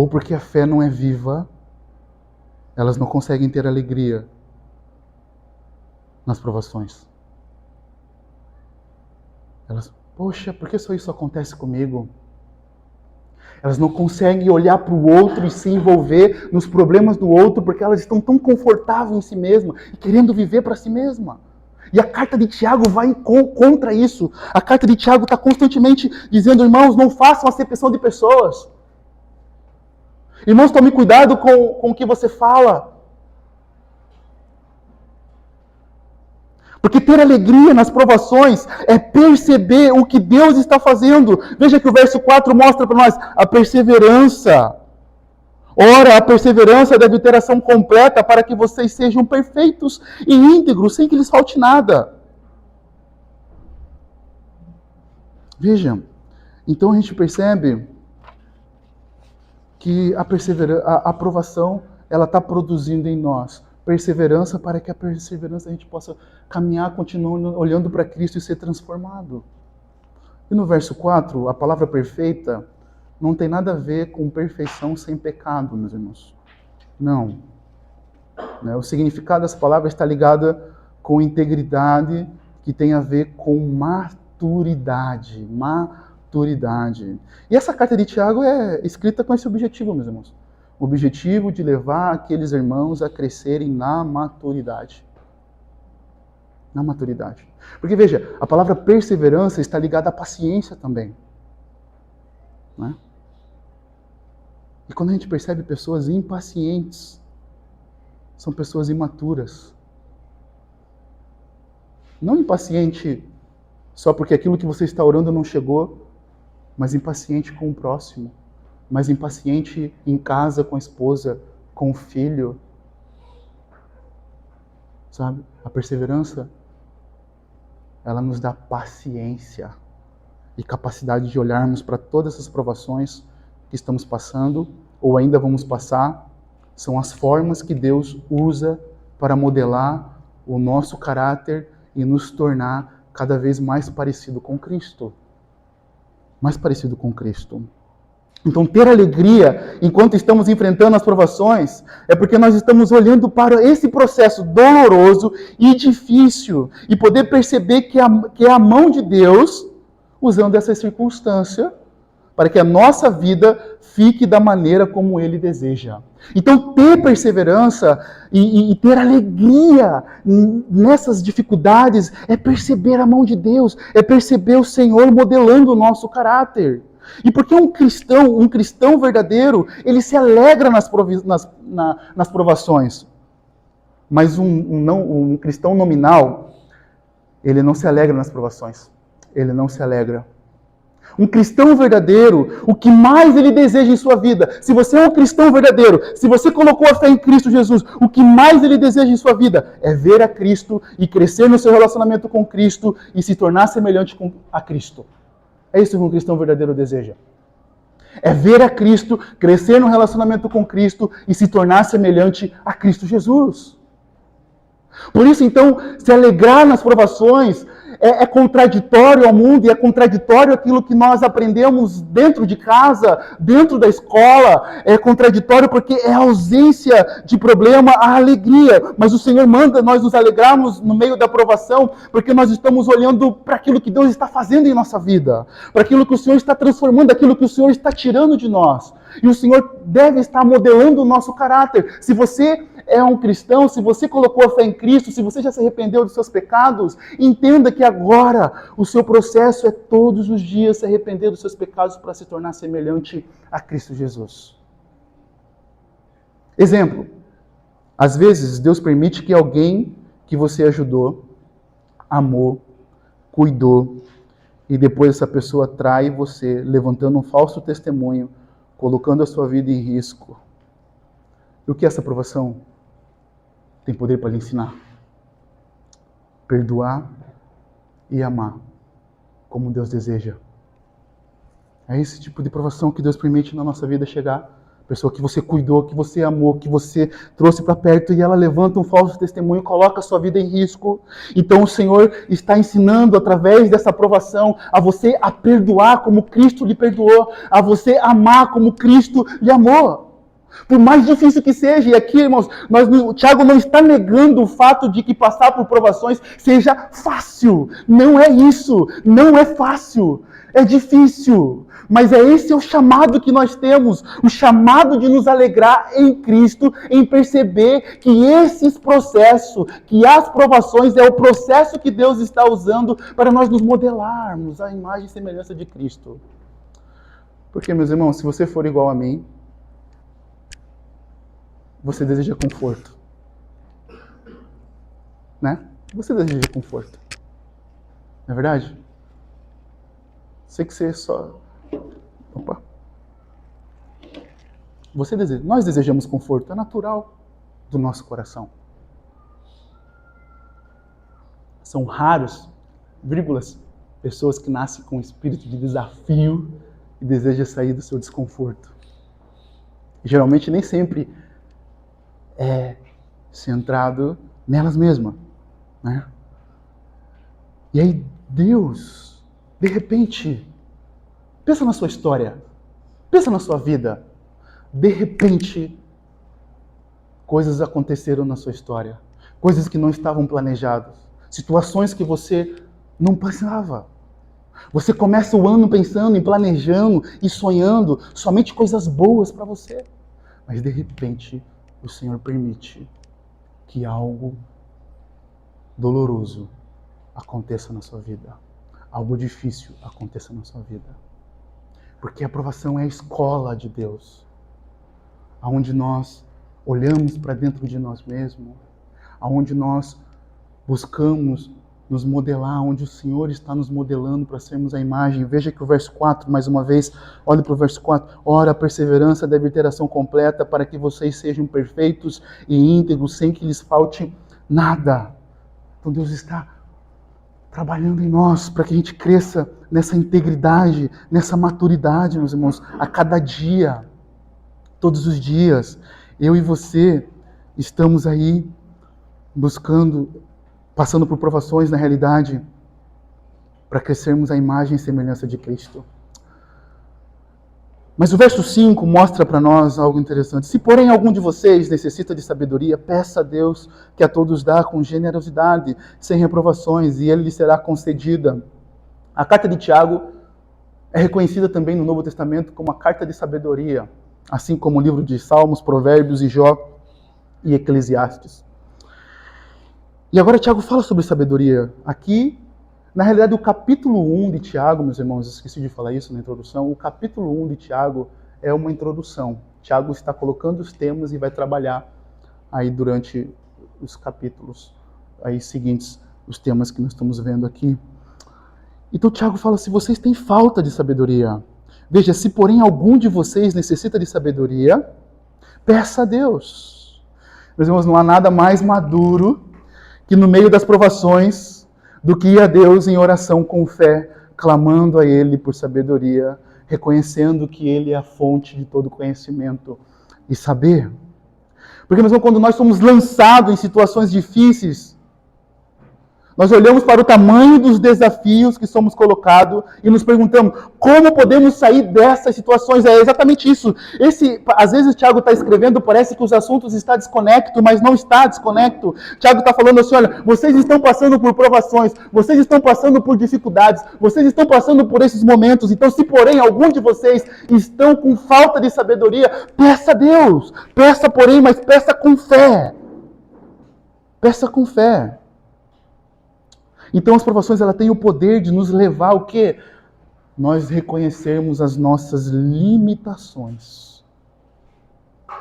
ou porque a fé não é viva, elas não conseguem ter alegria nas provações. Elas, poxa, por que só isso acontece comigo? Elas não conseguem olhar para o outro e se envolver nos problemas do outro, porque elas estão tão confortáveis em si mesmas e querendo viver para si mesma. E a carta de Tiago vai contra isso. A carta de Tiago está constantemente dizendo, irmãos, não façam acepção de pessoas. Irmãos, tome cuidado com o que você fala. Porque ter alegria nas provações é perceber o que Deus está fazendo. Veja que o verso 4 mostra para nós a perseverança. Ora, a perseverança deve ter ação completa para que vocês sejam perfeitos e íntegros, sem que lhes falte nada. Veja, então a gente percebe que a aprovação ela está produzindo em nós perseverança, para que a perseverança a gente possa caminhar, continuando olhando para Cristo e ser transformado. E no verso 4, a palavra perfeita não tem nada a ver com perfeição sem pecado, meus irmãos. Não. O significado dessa palavra está ligado com integridade, que tem a ver com maturidade. Maturidade. E essa carta de Tiago é escrita com esse objetivo, meus irmãos. O objetivo de levar aqueles irmãos a crescerem na maturidade. Na maturidade. Porque veja, a palavra perseverança está ligada à paciência também. Né? E quando a gente percebe pessoas impacientes, são pessoas imaturas. Não impaciente só porque aquilo que você está orando não chegou, mas impaciente com o próximo. Mas impaciente em casa, com a esposa, com o filho. Sabe? A perseverança, ela nos dá paciência e capacidade de olharmos para todas essas provações que estamos passando, ou ainda vamos passar. São as formas que Deus usa para modelar o nosso caráter e nos tornar cada vez mais parecido com Cristo. Mais parecido com Cristo. Então, ter alegria enquanto estamos enfrentando as provações é porque nós estamos olhando para esse processo doloroso e difícil e poder perceber que é a mão de Deus usando essa circunstância para que a nossa vida fique da maneira como Ele deseja. Então, ter perseverança e ter alegria nessas dificuldades é perceber a mão de Deus, é perceber o Senhor modelando o nosso caráter. E porque um cristão verdadeiro, ele se alegra nas provações. Mas um cristão nominal, ele não se alegra nas provações. Ele não se alegra. Um cristão verdadeiro, o que mais ele deseja em sua vida, se você é um cristão verdadeiro, se você colocou a fé em Cristo Jesus, o que mais ele deseja em sua vida é ver a Cristo e crescer no seu relacionamento com Cristo e se tornar semelhante a Cristo. É isso que um cristão verdadeiro deseja. É ver a Cristo, crescer no relacionamento com Cristo e se tornar semelhante a Cristo Jesus. Por isso, então, se alegrar nas provações é contraditório ao mundo e é contraditório aquilo que nós aprendemos dentro de casa, dentro da escola. É contraditório porque é a ausência de problema, a alegria. Mas o Senhor manda nós nos alegrarmos no meio da provação, porque nós estamos olhando para aquilo que Deus está fazendo em nossa vida, para aquilo que o Senhor está transformando, aquilo que o Senhor está tirando de nós. E o Senhor deve estar modelando o nosso caráter. Se você é um cristão, se você colocou a fé em Cristo, se você já se arrependeu dos seus pecados, entenda que agora o seu processo é todos os dias se arrepender dos seus pecados para se tornar semelhante a Cristo Jesus. Exemplo, às vezes Deus permite que alguém que você ajudou, amou, cuidou, e depois essa pessoa trai você, levantando um falso testemunho, colocando a sua vida em risco. E o que é essa provação? Tem poder para lhe ensinar. Perdoar e amar, como Deus deseja. É esse tipo de provação que Deus permite na nossa vida chegar, Pessoa que você cuidou, que você amou, que você trouxe para perto e ela levanta um falso testemunho, coloca a sua vida em risco. Então o Senhor está ensinando através dessa aprovação a você a perdoar como Cristo lhe perdoou, a você amar como Cristo lhe amou. Por mais difícil que seja, e aqui, irmãos, o Tiago não está negando o fato de que passar por provações seja fácil. Não é isso, não é fácil, é difícil. Mas esse é o chamado que nós temos, o chamado de nos alegrar em Cristo, em perceber que esses processos, que as provações é o processo que Deus está usando para nós nos modelarmos à imagem e semelhança de Cristo. Porque, meus irmãos, se você for igual a mim, você deseja conforto, né? Você deseja conforto, não é verdade? Sei que você só... Opa! Você deseja... Nós desejamos conforto, é natural do nosso coração. São raros, vírgulas, pessoas que nascem com um espírito de desafio e desejam sair do seu desconforto. Geralmente nem sempre é centrado nelas mesmas, né? E aí Deus, de repente, pensa na sua história, pensa na sua vida, de repente, coisas aconteceram na sua história, coisas que não estavam planejadas, situações que você não pensava. Você começa o ano pensando e planejando e sonhando somente coisas boas para você, mas de repente o Senhor permite que algo doloroso aconteça na sua vida. Algo difícil aconteça na sua vida. Porque a aprovação é a escola de Deus. Onde nós olhamos para dentro de nós mesmos. Onde nós buscamos nos modelar. Onde o Senhor está nos modelando para sermos a imagem. Veja que o verso 4, mais uma vez, olhe para o verso 4. Ora, a perseverança deve ter ação completa para que vocês sejam perfeitos e íntegros, sem que lhes falte nada. Então Deus está trabalhando em nós para que a gente cresça nessa integridade, nessa maturidade, meus irmãos, a cada dia, todos os dias. Eu e você estamos aí buscando, passando por provações na realidade, para crescermos a imagem e semelhança de Cristo. Mas o verso 5 mostra para nós algo interessante. Se, porém, algum de vocês necessita de sabedoria, peça a Deus, que a todos dá com generosidade, sem reprovações, e ele lhe será concedida. A carta de Tiago é reconhecida também no Novo Testamento como a carta de sabedoria, assim como o livro de Salmos, Provérbios e Jó e Eclesiastes. E agora Tiago fala sobre sabedoria. Aqui, na realidade, o capítulo 1 de Tiago, meus irmãos, esqueci de falar isso na introdução, o capítulo 1 de Tiago é uma introdução. Tiago está colocando os temas e vai trabalhar aí durante os capítulos aí seguintes, os temas que nós estamos vendo aqui. Então Tiago fala, se vocês têm falta de sabedoria, veja, se porém algum de vocês necessita de sabedoria, peça a Deus. Meus irmãos, não há nada mais maduro que no meio das provações, do que ir a Deus em oração com fé, clamando a Ele por sabedoria, reconhecendo que Ele é a fonte de todo conhecimento e saber. Porque, mesmo quando nós somos lançados em situações difíceis, nós olhamos para o tamanho dos desafios que somos colocados e nos perguntamos como podemos sair dessas situações. É exatamente isso. Às vezes o Tiago está escrevendo, parece que os assuntos estão desconectos, mas não está desconecto. Tiago está falando assim, olha, vocês estão passando por provações, vocês estão passando por dificuldades, vocês estão passando por esses momentos. Então, se porém algum de vocês estão com falta de sabedoria, peça a Deus. Peça porém, mas peça com fé. Peça com fé. Então as provações ela têm o poder de nos levar ao quê? Nós reconhecermos as nossas limitações.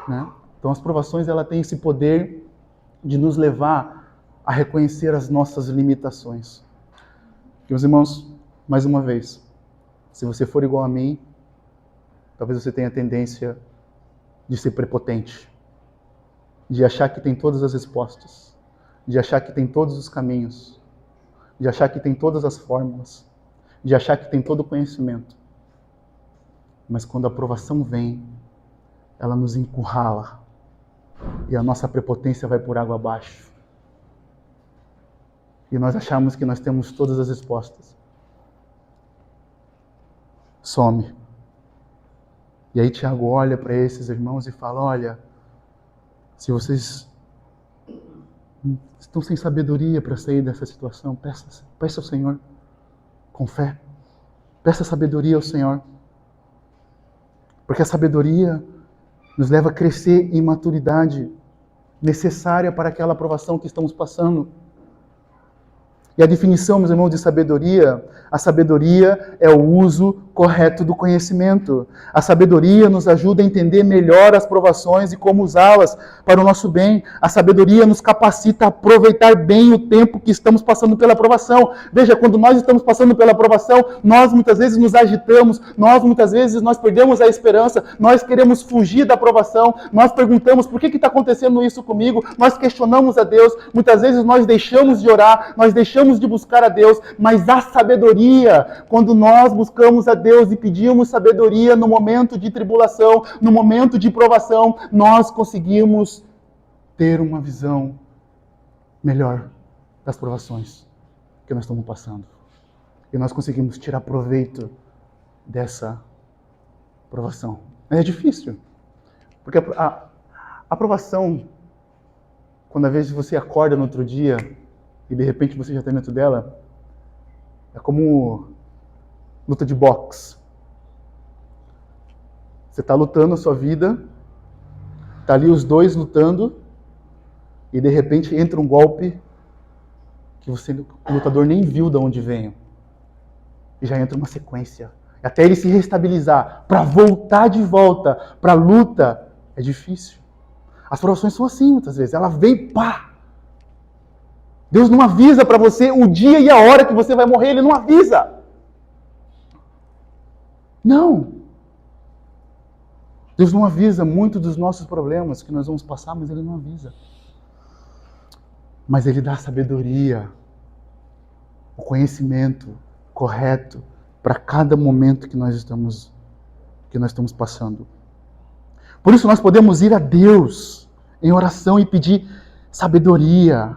Né? Então as provações ela têm esse poder de nos levar a reconhecer as nossas limitações. Meus irmãos, mais uma vez, se você for igual a mim, talvez você tenha a tendência de ser prepotente, de achar que tem todas as respostas, de achar que tem todos os caminhos, de achar que tem todas as fórmulas, de achar que tem todo o conhecimento. Mas quando a provação vem, ela nos encurrala. E a nossa prepotência vai por água abaixo. E nós achamos que nós temos todas as respostas. Some. E aí Tiago olha para esses irmãos e fala, olha, se vocês estão sem sabedoria para sair dessa situação, peça ao Senhor, com fé. Peça sabedoria ao Senhor. Porque a sabedoria nos leva a crescer em maturidade necessária para aquela aprovação que estamos passando. E a definição, meus irmãos, de sabedoria, a sabedoria é o uso correto do conhecimento. A sabedoria nos ajuda a entender melhor as provações e como usá-las para o nosso bem. A sabedoria nos capacita a aproveitar bem o tempo que estamos passando pela provação. Veja, quando nós estamos passando pela provação, nós muitas vezes nos agitamos, muitas vezes nós perdemos a esperança, nós queremos fugir da provação, nós perguntamos por que está acontecendo isso comigo, nós questionamos a Deus, muitas vezes nós deixamos de orar, nós deixamos de buscar a Deus, mas a sabedoria, quando nós buscamos a Deus e pedimos sabedoria no momento de tribulação, no momento de provação, nós conseguimos ter uma visão melhor das provações que nós estamos passando. E nós conseguimos tirar proveito dessa provação. É difícil, porque a provação, quando às vezes você acorda no outro dia e de repente você já está dentro dela, é como luta de boxe. Você está lutando a sua vida, está ali os dois lutando, e de repente entra um golpe que o lutador nem viu de onde veio. E já entra uma sequência. Até ele se restabilizar, para voltar de volta para a luta, é difícil. As provações são assim muitas vezes, ela vem, pá! Deus não avisa para você o dia e a hora que você vai morrer, Ele não avisa. Não. Deus não avisa muito dos nossos problemas que nós vamos passar, mas Ele não avisa. Mas Ele dá a sabedoria, o conhecimento correto para cada momento que nós estamos passando. Por isso nós podemos ir a Deus em oração e pedir sabedoria.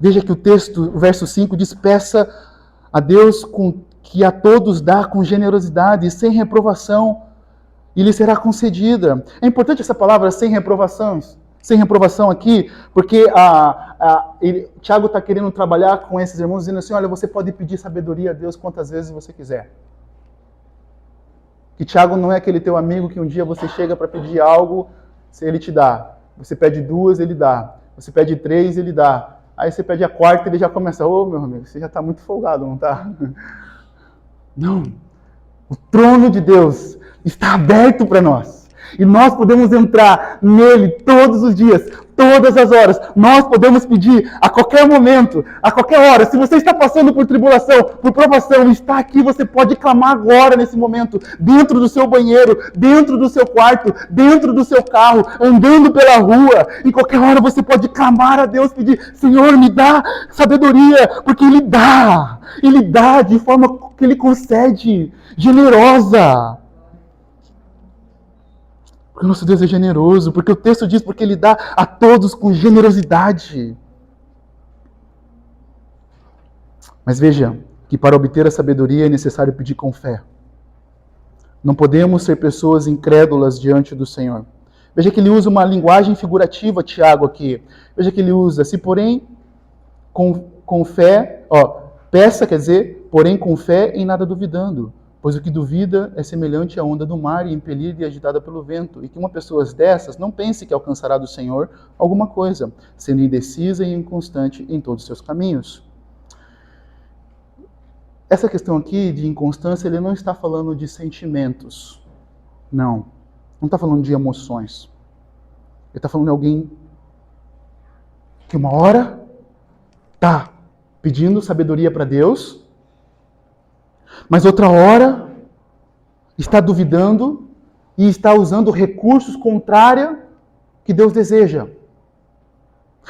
Veja que o texto, o verso 5, diz, peça a Deus que a todos dá com generosidade e sem reprovação, e lhe será concedida. É importante essa palavra sem reprovação aqui, porque Tiago está querendo trabalhar com esses irmãos, dizendo assim, olha, você pode pedir sabedoria a Deus quantas vezes você quiser. Que Tiago não é aquele teu amigo que um dia você chega para pedir algo, ele te dá. Você pede 2, ele dá. Você pede 3, ele dá. Aí você pede a 4ª, ele já começa, meu amigo, você já está muito folgado, não está? Não. O trono de Deus está aberto para nós. E nós podemos entrar nele todos os dias, todas as horas. Nós podemos pedir a qualquer momento, a qualquer hora. Se você está passando por tribulação, por provação, está aqui, você pode clamar agora, nesse momento, dentro do seu banheiro, dentro do seu quarto, dentro do seu carro, andando pela rua. Em qualquer hora você pode clamar a Deus, pedir, Senhor, me dá sabedoria, porque Ele dá de forma que Ele concede, generosa. Porque o nosso Deus é generoso, porque o texto diz, porque Ele dá a todos com generosidade. Mas veja, que para obter a sabedoria é necessário pedir com fé. Não podemos ser pessoas incrédulas diante do Senhor. Veja que ele usa uma linguagem figurativa, Tiago, aqui. Veja que ele usa, se porém com fé, peça, quer dizer, porém com fé em nada duvidando. Pois o que duvida é semelhante à onda do mar e impelida e agitada pelo vento, e que uma pessoa dessas não pense que alcançará do Senhor alguma coisa, sendo indecisa e inconstante em todos os seus caminhos. Essa questão aqui de inconstância, ele não está falando de sentimentos. Não está falando de emoções. Ele está falando de alguém que uma hora está pedindo sabedoria para Deus, mas outra hora está duvidando e está usando recursos contrários que Deus deseja.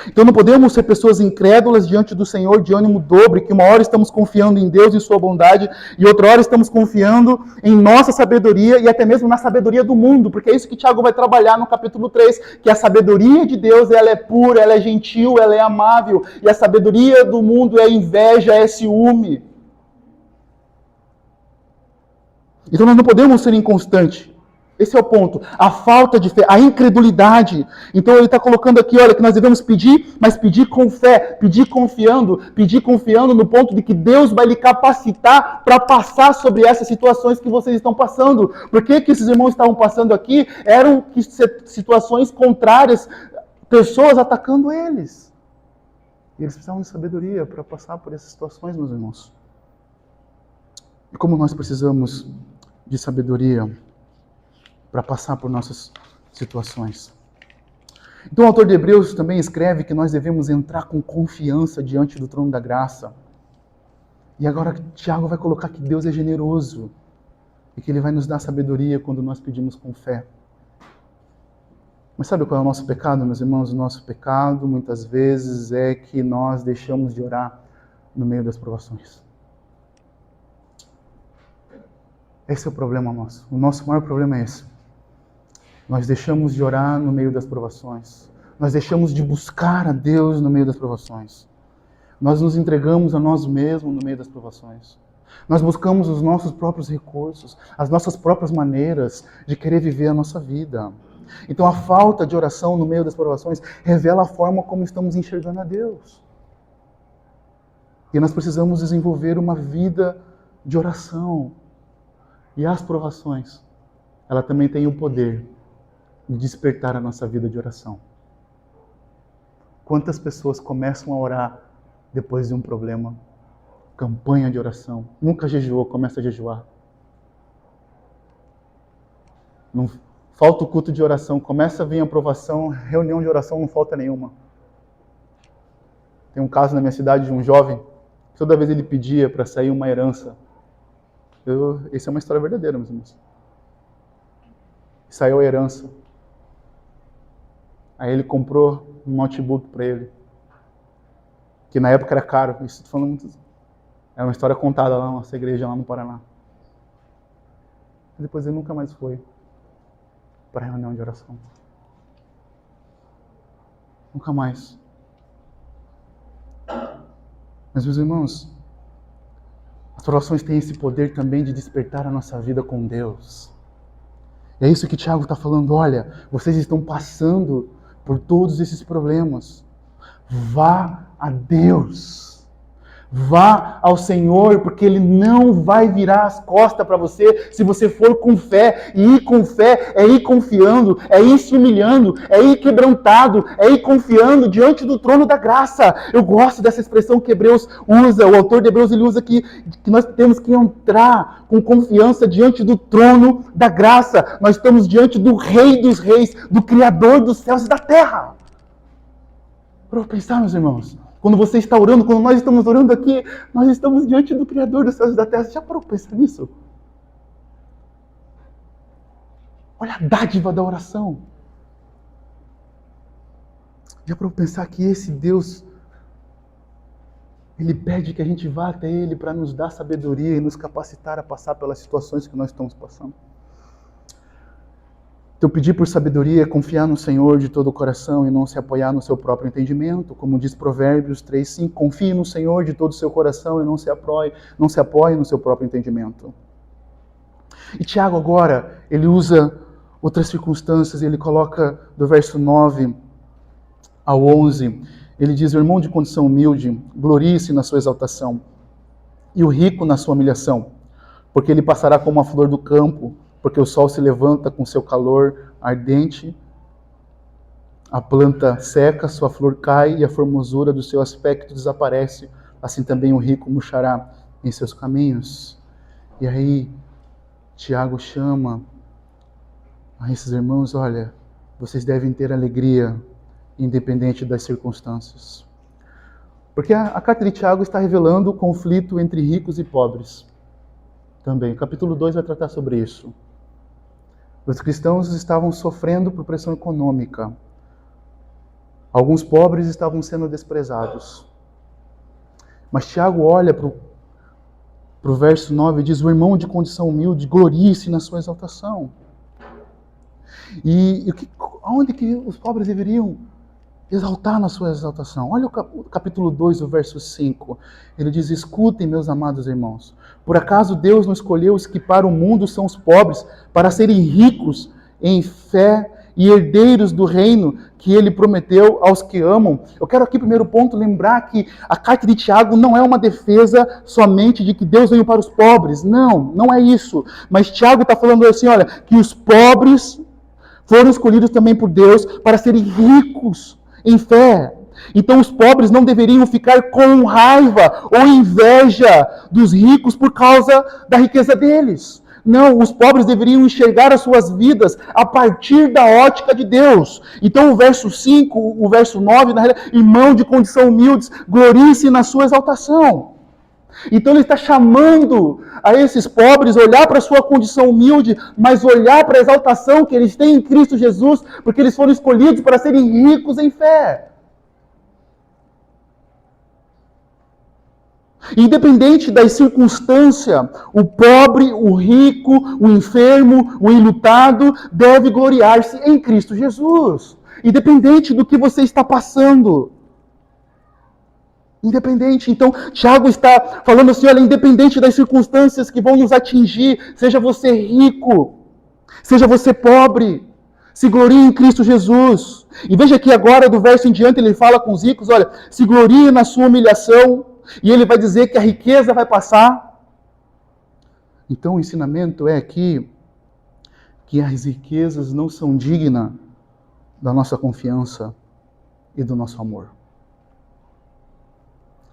Então não podemos ser pessoas incrédulas diante do Senhor, de ânimo dobre, que uma hora estamos confiando em Deus e sua bondade, e outra hora estamos confiando em nossa sabedoria e até mesmo na sabedoria do mundo, porque é isso que Tiago vai trabalhar no capítulo 3, que a sabedoria de Deus, ela é pura, ela é gentil, ela é amável, e a sabedoria do mundo é inveja, é ciúme. Então nós não podemos ser inconstantes. Esse é o ponto. A falta de fé, a incredulidade. Então ele está colocando aqui, olha, que nós devemos pedir, mas pedir com fé, pedir confiando no ponto de que Deus vai lhe capacitar para passar sobre essas situações que vocês estão passando. Por que esses irmãos estavam passando aqui? Eram situações contrárias, pessoas atacando eles. E eles precisavam de sabedoria para passar por essas situações, meus irmãos. E como nós precisamos de sabedoria para passar por nossas situações. Então o autor de Hebreus também escreve que nós devemos entrar com confiança diante do trono da graça. E agora Tiago vai colocar que Deus é generoso e que Ele vai nos dar sabedoria quando nós pedimos com fé. Mas sabe qual é o nosso pecado, meus irmãos? O nosso pecado, muitas vezes, é que nós deixamos de orar no meio das provações. Esse é o problema nosso. O nosso maior problema é esse. Nós deixamos de orar no meio das provações. Nós deixamos de buscar a Deus no meio das provações. Nós nos entregamos a nós mesmos no meio das provações. Nós buscamos os nossos próprios recursos, as nossas próprias maneiras de querer viver a nossa vida. Então a falta de oração no meio das provações revela a forma como estamos enxergando a Deus. E nós precisamos desenvolver uma vida de oração. E as provações, ela também tem o poder de despertar a nossa vida de oração. Quantas pessoas começam a orar depois de um problema? Campanha de oração. Nunca jejuou, começa a jejuar. Não falta o culto de oração, começa a vir a aprovação, reunião de oração, não falta nenhuma. Tem um caso na minha cidade de um jovem, toda vez ele pedia para sair uma herança. Essa é uma história verdadeira, meus irmãos. Saiu a herança. Aí ele comprou um notebook para ele, que na época era caro. Isso estou falando muito. É uma história contada lá na nossa igreja, lá no Paraná. E depois ele nunca mais foi para a reunião de oração. Nunca mais. Mas, meus irmãos, as provações têm esse poder também de despertar a nossa vida com Deus. E é isso que Tiago está falando. Olha, vocês estão passando por todos esses problemas. Vá a Deus. Vá ao Senhor, porque Ele não vai virar as costas para você se você for com fé. E ir com fé é ir confiando, é ir se humilhando, é ir quebrantado, é ir confiando diante do trono da graça. Eu gosto dessa expressão que Hebreus usa, o autor de Hebreus ele usa que nós temos que entrar com confiança diante do trono da graça. Nós estamos diante do Rei dos Reis, do Criador dos céus e da terra. Para pensar, meus irmãos. Quando você está orando, quando nós estamos orando aqui, nós estamos diante do Criador dos céus e da terra. Você já parou para pensar nisso? Olha a dádiva da oração. Já parou para pensar que esse Deus, Ele pede que a gente vá até Ele para nos dar sabedoria e nos capacitar a passar pelas situações que nós estamos passando. Então, pedir por sabedoria é confiar no Senhor de todo o coração e não se apoiar no seu próprio entendimento. Como diz Provérbios 3:5, confie no Senhor de todo o seu coração e não se apoie no seu próprio entendimento. E Tiago agora, ele usa outras circunstâncias, ele coloca do verso 9 ao 11, ele diz, o irmão de condição humilde, glorie-se na sua exaltação, e o rico na sua humilhação, porque ele passará como a flor do campo, porque o sol se levanta com seu calor ardente, a planta seca, sua flor cai e a formosura do seu aspecto desaparece, assim também o rico murchará em seus caminhos. E aí, Tiago chama a esses irmãos, olha, vocês devem ter alegria, independente das circunstâncias. Porque a carta de Tiago está revelando o conflito entre ricos e pobres. Também, o capítulo 2 vai tratar sobre isso. Os cristãos estavam sofrendo por pressão econômica. Alguns pobres estavam sendo desprezados. Mas Tiago olha para o verso 9 e diz: o irmão de condição humilde glorie-se na sua exaltação. E aonde que os pobres deveriam exaltar na sua exaltação? Olha o capítulo 2, o verso 5. Ele diz: escutem, meus amados irmãos. Por acaso Deus não escolheu os que para o mundo são os pobres, para serem ricos em fé e herdeiros do reino que ele prometeu aos que amam? Eu quero aqui, primeiro ponto, lembrar que a carta de Tiago não é uma defesa somente de que Deus veio para os pobres. Não, não é isso. Mas Tiago está falando assim, olha, que os pobres foram escolhidos também por Deus para serem ricos em fé. Então os pobres não deveriam ficar com raiva ou inveja dos ricos por causa da riqueza deles. Não, os pobres deveriam enxergar as suas vidas a partir da ótica de Deus. Então o verso 5, o verso 9, na realidade, irmão de condição humildes, glorie-se na sua exaltação. Então ele está chamando a esses pobres a olhar para a sua condição humilde, mas olhar para a exaltação que eles têm em Cristo Jesus, porque eles foram escolhidos para serem ricos em fé. Independente da circunstância, o pobre, o rico, o enfermo, o enlutado deve gloriar-se em Cristo Jesus. Independente do que você está passando. Independente. Então, Tiago está falando assim, olha, independente das circunstâncias que vão nos atingir, seja você rico, seja você pobre, se glorie em Cristo Jesus. E veja que agora, do verso em diante, ele fala com os ricos, olha, se glorie na sua humilhação, e ele vai dizer que a riqueza vai passar. Então, o ensinamento é que as riquezas não são dignas da nossa confiança e do nosso amor.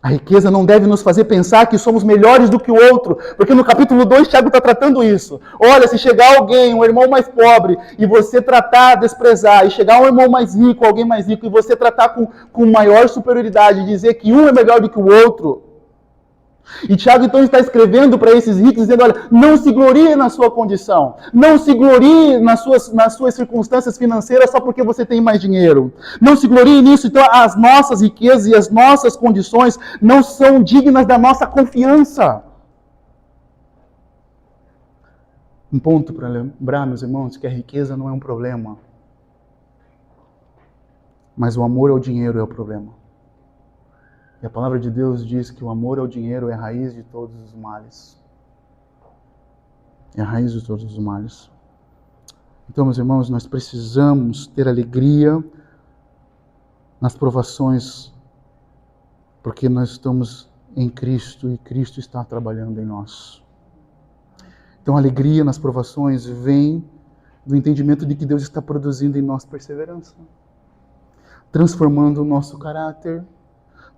A riqueza não deve nos fazer pensar que somos melhores do que o outro, porque no capítulo 2, Tiago está tratando isso. Olha, se chegar alguém, um irmão mais pobre, e você tratar, desprezar, e chegar um irmão mais rico, alguém mais rico, e você tratar com maior superioridade, dizer que um é melhor do que o outro. E Tiago então está escrevendo para esses ricos, dizendo, olha, não se glorie na sua condição, não se glorie nas suas circunstâncias financeiras só porque você tem mais dinheiro. Não se glorie nisso, então as nossas riquezas e as nossas condições não são dignas da nossa confiança. Um ponto para lembrar, meus irmãos, que a riqueza não é um problema, mas o amor ao dinheiro é o problema. E a palavra de Deus diz que o amor ao dinheiro é a raiz de todos os males. É a raiz de todos os males. Então, meus irmãos, nós precisamos ter alegria nas provações, porque nós estamos em Cristo e Cristo está trabalhando em nós. Então, a alegria nas provações vem do entendimento de que Deus está produzindo em nós perseverança, transformando o nosso caráter,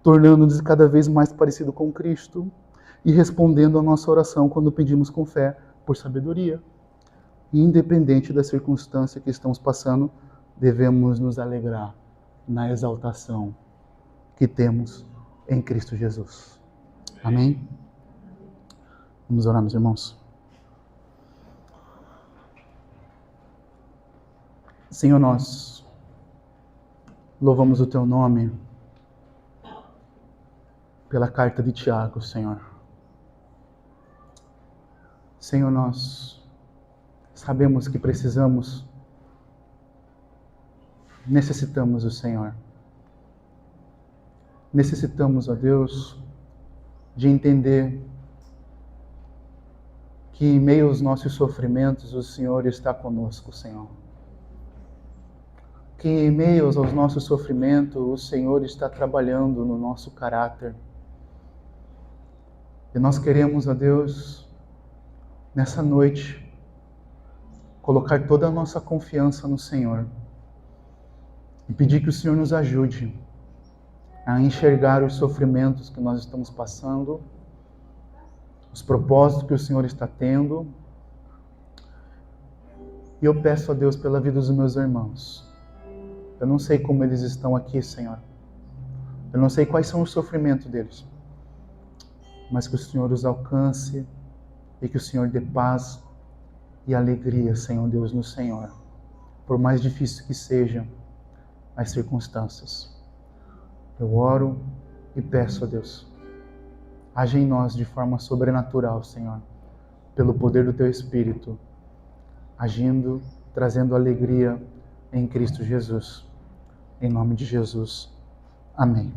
tornando-nos cada vez mais parecido com Cristo e respondendo à nossa oração quando pedimos com fé por sabedoria. Independente da circunstância que estamos passando, devemos nos alegrar na exaltação que temos em Cristo Jesus. Amém? Vamos orar, meus irmãos. Senhor, nós louvamos o Teu nome pela carta de Tiago, Senhor. Senhor, nós sabemos que necessitamos do Senhor. Necessitamos, ó Deus, de entender que em meio aos nossos sofrimentos o Senhor está conosco, Senhor. Que em meio aos nossos sofrimentos o Senhor está trabalhando no nosso caráter. E nós queremos, ó Deus, nessa noite, colocar toda a nossa confiança no Senhor e pedir que o Senhor nos ajude a enxergar os sofrimentos que nós estamos passando, os propósitos que o Senhor está tendo. E eu peço a Deus pela vida dos meus irmãos. Eu não sei como eles estão aqui, Senhor. Eu não sei quais são os sofrimentos deles. Mas que o Senhor os alcance e que o Senhor dê paz e alegria, Senhor Deus, no Senhor. Por mais difícil que seja, as circunstâncias. Eu oro e peço a Deus, age em nós de forma sobrenatural, Senhor, pelo poder do Teu Espírito, agindo, trazendo alegria em Cristo Jesus. Em nome de Jesus. Amém.